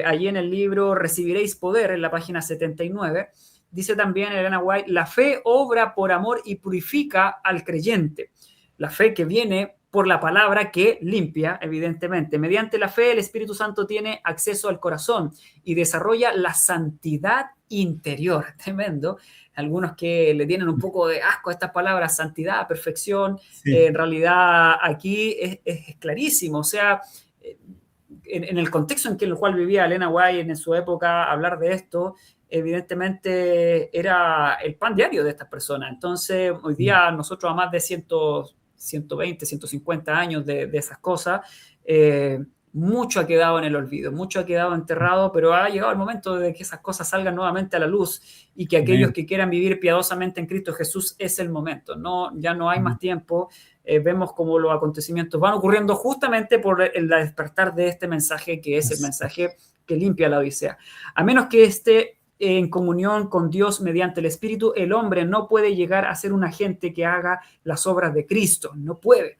Allí en el libro Recibiréis Poder, en la página 79, dice también Elena White, la fe obra por amor y purifica al creyente. La fe que viene por la palabra que limpia, evidentemente. Mediante la fe, el Espíritu Santo tiene acceso al corazón y desarrolla la santidad interior. Tremendo. Algunos que le tienen un poco de asco a estas palabras, santidad, perfección, en realidad aquí es clarísimo. O sea, en el contexto en el cual vivía Elena White en su época, hablar de esto, evidentemente era el pan diario de estas personas. Entonces, hoy día nosotros a más de 120, 150 años de esas cosas, mucho ha quedado en el olvido, mucho ha quedado enterrado, pero ha llegado el momento de que esas cosas salgan nuevamente a la luz y que aquellos que quieran vivir piadosamente en Cristo Jesús es el momento. No, ya no hay más tiempo. Vemos cómo los acontecimientos van ocurriendo justamente por el despertar de este mensaje, que es el mensaje que limpia la Odisea. A menos que esté en comunión con Dios mediante el Espíritu, el hombre no puede llegar a ser un agente que haga las obras de Cristo. No puede.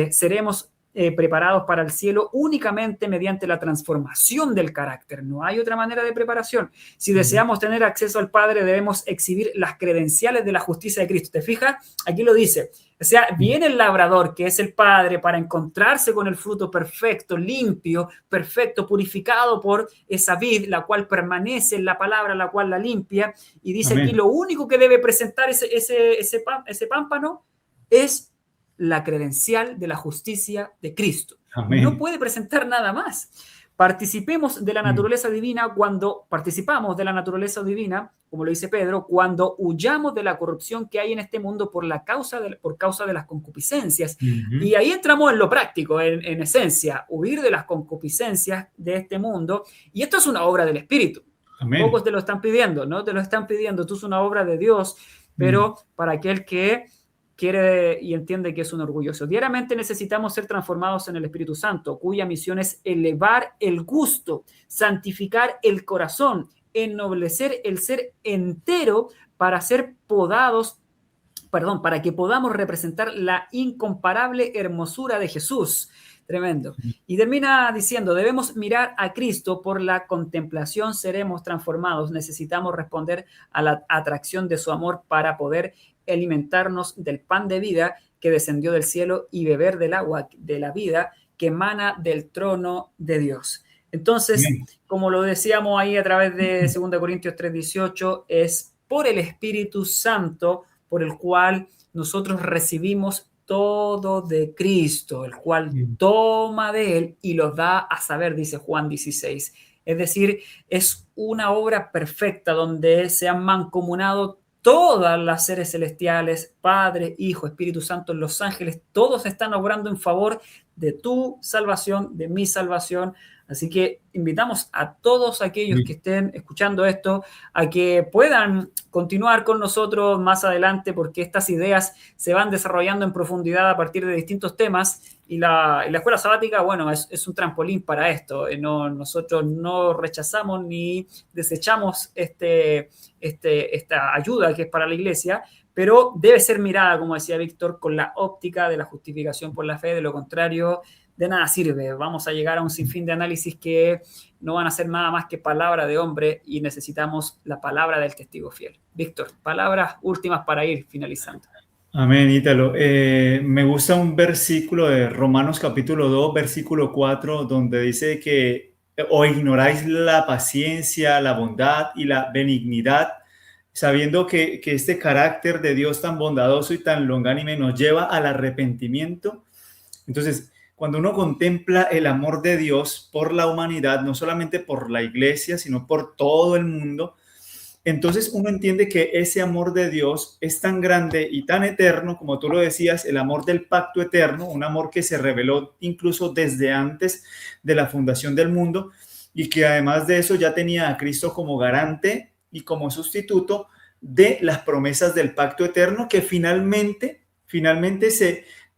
Seremos preparados para el cielo únicamente mediante la transformación del carácter. No hay otra manera de preparación. Si deseamos tener acceso al Padre, debemos exhibir las credenciales de la justicia de Cristo. ¿Te fijas? Aquí lo dice. O sea, viene el labrador, que es el Padre, para encontrarse con el fruto perfecto, limpio, perfecto, purificado por esa vid, la cual permanece en la palabra, la cual la limpia. Y dice Amén. aquí, lo único que debe presentar ese pámpano es la credencial de la justicia de Cristo. Amén. No puede presentar nada más. Participamos de la naturaleza divina participamos de la naturaleza divina, como lo dice Pedro, cuando huyamos de la corrupción que hay en este mundo por causa de las concupiscencias. Y ahí entramos en lo práctico, en esencia, huir de las concupiscencias de este mundo. Y esto es una obra del Espíritu. Amén. Pocos te lo están pidiendo, ¿no? Te lo están pidiendo. Esto es una obra de Dios, pero para aquel que quiere y entiende que es un orgulloso. Diariamente necesitamos ser transformados en el Espíritu Santo, cuya misión es elevar el gusto, santificar el corazón, ennoblecer el ser entero para que podamos representar la incomparable hermosura de Jesús. Tremendo. Y termina diciendo, debemos mirar a Cristo, por la contemplación seremos transformados. Necesitamos responder a la atracción de su amor para poder alimentarnos del pan de vida que descendió del cielo y beber del agua de la vida que emana del trono de Dios. Entonces, como lo decíamos ahí a través de 2 Corintios 3:18, es por el Espíritu Santo por el cual nosotros recibimos todo de Cristo, el cual toma de él y los da a saber, dice Juan 16. Es decir, es una obra perfecta donde se han mancomunado todas las seres celestiales, Padre, Hijo, Espíritu Santo, los ángeles, todos están obrando en favor de tu salvación, de mi salvación. Así que invitamos a todos aquellos que estén escuchando esto a que puedan continuar con nosotros más adelante, porque estas ideas se van desarrollando en profundidad a partir de distintos temas. Y la escuela sabática, bueno, es un trampolín para esto. Nosotros no rechazamos ni desechamos esta ayuda que es para la iglesia, pero debe ser mirada, como decía Víctor, con la óptica de la justificación por la fe. De lo contrario, de nada sirve. Vamos a llegar a un sinfín de análisis que no van a ser nada más que palabra de hombre y necesitamos la palabra del testigo fiel. Víctor, palabras últimas para ir finalizando. Amén, Ítalo. Me gusta un versículo de Romanos capítulo 2, versículo 4, donde dice que o ignoráis la paciencia, la bondad y la benignidad, sabiendo que este carácter de Dios tan bondadoso y tan longánime nos lleva al arrepentimiento. Entonces, cuando uno contempla el amor de Dios por la humanidad, no solamente por la iglesia, sino por todo el mundo, entonces uno entiende que ese amor de Dios es tan grande y tan eterno, como tú lo decías, el amor del pacto eterno, un amor que se reveló incluso desde antes de la fundación del mundo y que además de eso ya tenía a Cristo como garante y como sustituto de las promesas del pacto eterno que finalmente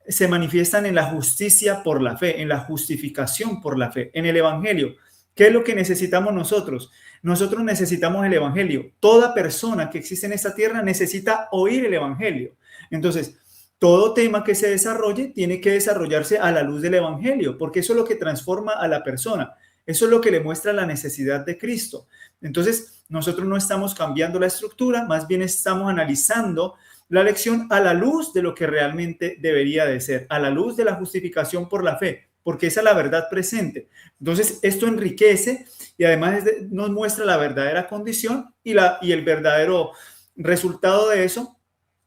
se manifiestan en la justicia por la fe, en la justificación por la fe, en el evangelio. ¿Qué es lo que necesitamos nosotros? Nosotros necesitamos el evangelio. Toda persona que existe en esta tierra necesita oír el evangelio. Entonces, todo tema que se desarrolle tiene que desarrollarse a la luz del evangelio, porque eso es lo que transforma a la persona. Eso es lo que le muestra la necesidad de Cristo. Entonces, nosotros no estamos cambiando la estructura, más bien estamos analizando la lección a la luz de lo que realmente debería de ser, a la luz de la justificación por la fe, porque esa es la verdad presente. Entonces, esto enriquece y además nos muestra la verdadera condición y el verdadero resultado de eso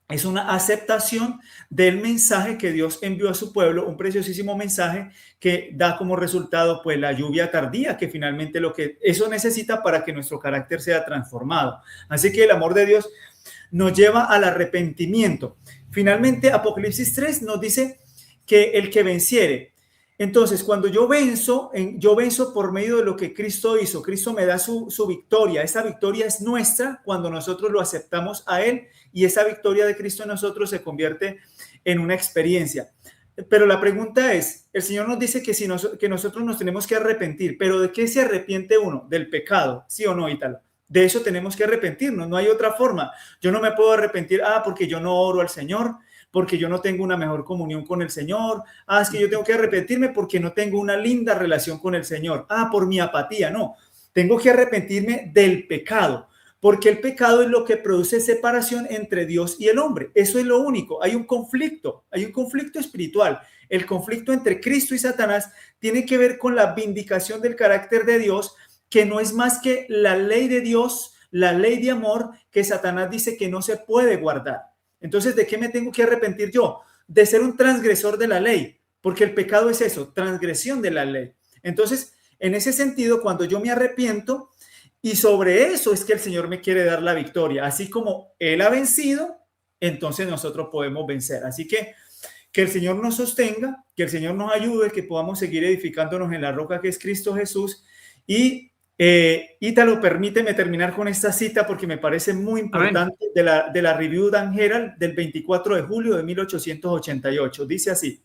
es una aceptación del mensaje que Dios envió a su pueblo, un preciosísimo mensaje que da como resultado pues la lluvia tardía, que finalmente lo que eso necesita para que nuestro carácter sea transformado. Así que el amor de Dios nos lleva al arrepentimiento. Finalmente, Apocalipsis 3 nos dice que el que venciere. Entonces, cuando yo venzo por medio de lo que Cristo hizo. Cristo me da su victoria. Esa victoria es nuestra cuando nosotros lo aceptamos a Él y esa victoria de Cristo en nosotros se convierte en una experiencia. Pero la pregunta es, el Señor nos dice que nosotros nos tenemos que arrepentir, pero ¿de qué se arrepiente uno? Del pecado, ¿sí o no, Ítalo? De eso tenemos que arrepentirnos, no hay otra forma. Yo no me puedo arrepentir, porque yo no oro al Señor, porque yo no tengo una mejor comunión con el Señor. Ah, es que yo tengo que arrepentirme porque no tengo una linda relación con el Señor. Ah, por mi apatía. No, tengo que arrepentirme del pecado, porque el pecado es lo que produce separación entre Dios y el hombre. Eso es lo único. Hay un conflicto espiritual. El conflicto entre Cristo y Satanás tiene que ver con la vindicación del carácter de Dios, que no es más que la ley de Dios, la ley de amor que Satanás dice que no se puede guardar. Entonces, ¿de qué me tengo que arrepentir yo? De ser un transgresor de la ley, porque el pecado es eso, transgresión de la ley. Entonces, en ese sentido, cuando yo me arrepiento, y sobre eso es que el Señor me quiere dar la victoria, así como Él ha vencido, entonces nosotros podemos vencer. Así que el Señor nos sostenga, que el Señor nos ayude, que podamos seguir edificándonos en la roca que es Cristo Jesús. Y Ítalo, permíteme terminar con esta cita porque me parece muy importante de la Review Dan Herald del 24 de julio de 1888. Dice así: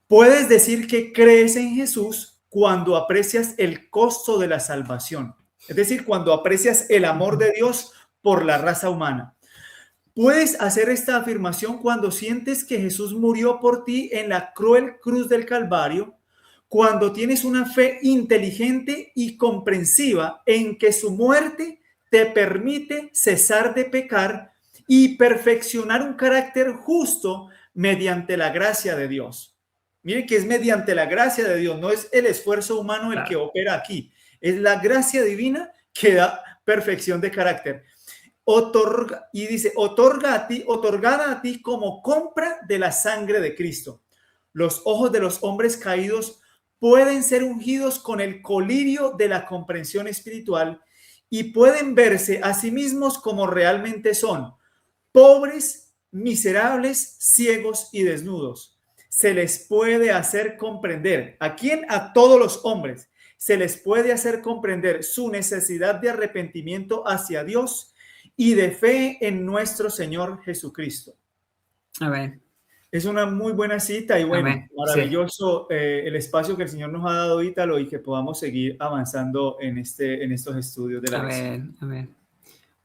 puedes decir que crees en Jesús cuando aprecias el costo de la salvación, es decir, cuando aprecias el amor de Dios por la raza humana. Puedes hacer esta afirmación cuando sientes que Jesús murió por ti en la cruel cruz del Calvario, cuando tienes una fe inteligente y comprensiva en que su muerte te permite cesar de pecar y perfeccionar un carácter justo mediante la gracia de Dios. Miren que es mediante la gracia de Dios, no es el esfuerzo humano el que opera aquí, es la gracia divina que da perfección de carácter. Y dice, otorgada a ti como compra de la sangre de Cristo. Los ojos de los hombres caídos pueden ser ungidos con el colirio de la comprensión espiritual y pueden verse a sí mismos como realmente son: pobres, miserables, ciegos y desnudos. Se les puede hacer comprender. ¿A quién? A todos los hombres. Se les puede hacer comprender su necesidad de arrepentimiento hacia Dios y de fe en nuestro Señor Jesucristo. Amén. Es una muy buena cita y bueno, amén. Maravilloso, sí. El espacio que el Señor nos ha dado, Ítalo, y que podamos seguir avanzando en estos estudios de la lección. Amén.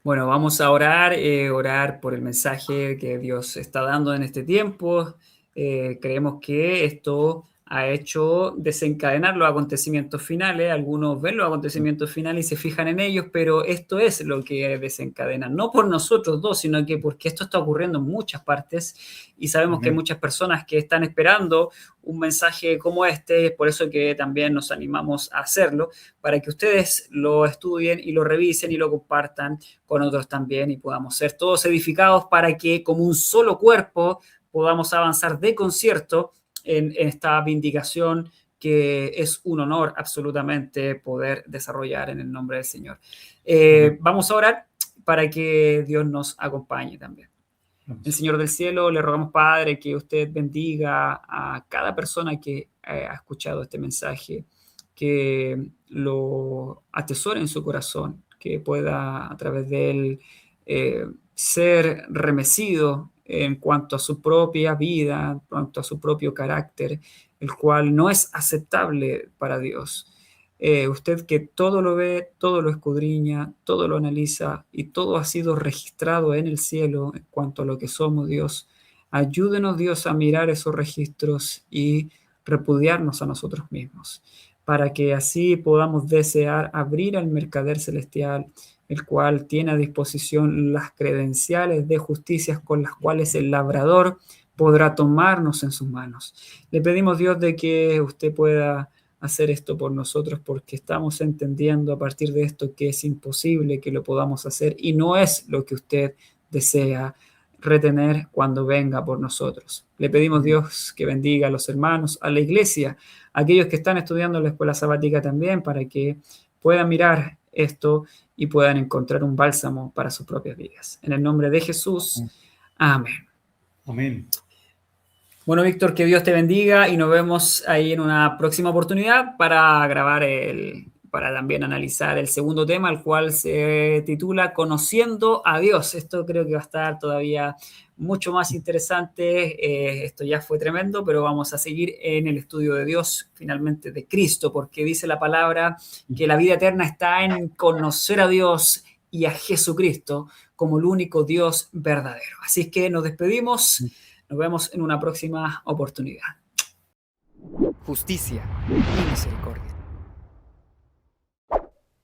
Bueno, vamos a orar por el mensaje que Dios está dando en este tiempo. Creemos que esto ha hecho desencadenar los acontecimientos finales. Algunos ven los acontecimientos finales y se fijan en ellos, pero esto es lo que desencadena, no por nosotros dos, sino que porque esto está ocurriendo en muchas partes y sabemos que hay muchas personas que están esperando un mensaje como este, por eso que también nos animamos a hacerlo, para que ustedes lo estudien y lo revisen y lo compartan con otros también y podamos ser todos edificados para que como un solo cuerpo podamos avanzar de concierto en esta vindicación que es un honor absolutamente poder desarrollar en el nombre del Señor. Vamos a orar para que Dios nos acompañe también. El Señor del cielo, le rogamos, Padre, que usted bendiga a cada persona que ha escuchado este mensaje, que lo atesore en su corazón, que pueda a través de él ser remecido en cuanto a su propia vida, en cuanto a su propio carácter, el cual no es aceptable para Dios. Usted que todo lo ve, todo lo escudriña, todo lo analiza y todo ha sido registrado en el cielo en cuanto a lo que somos, Dios. Ayúdenos, Dios, a mirar esos registros y repudiarnos a nosotros mismos, para que así podamos desear abrir al mercader celestial, el cual tiene a disposición las credenciales de justicia con las cuales el labrador podrá tomarnos en sus manos. Le pedimos, Dios, de que usted pueda hacer esto por nosotros, porque estamos entendiendo a partir de esto que es imposible que lo podamos hacer y no es lo que usted desea retener cuando venga por nosotros. Le pedimos, Dios, que bendiga a los hermanos, a la iglesia, a aquellos que están estudiando en la escuela sabática también, para que puedan mirar esto y puedan encontrar un bálsamo para sus propias vidas. En el nombre de Jesús, amén. Amén. Bueno, Víctor, que Dios te bendiga y nos vemos ahí en una próxima oportunidad para grabar para también analizar el segundo tema, el cual se titula Conociendo a Dios. Esto creo que va a estar todavía mucho más interesante. Esto ya fue tremendo, pero vamos a seguir en el estudio de Dios, finalmente de Cristo, porque dice la palabra que la vida eterna está en conocer a Dios y a Jesucristo como el único Dios verdadero. Así que nos despedimos. Nos vemos en una próxima oportunidad. Justicia y misericordia.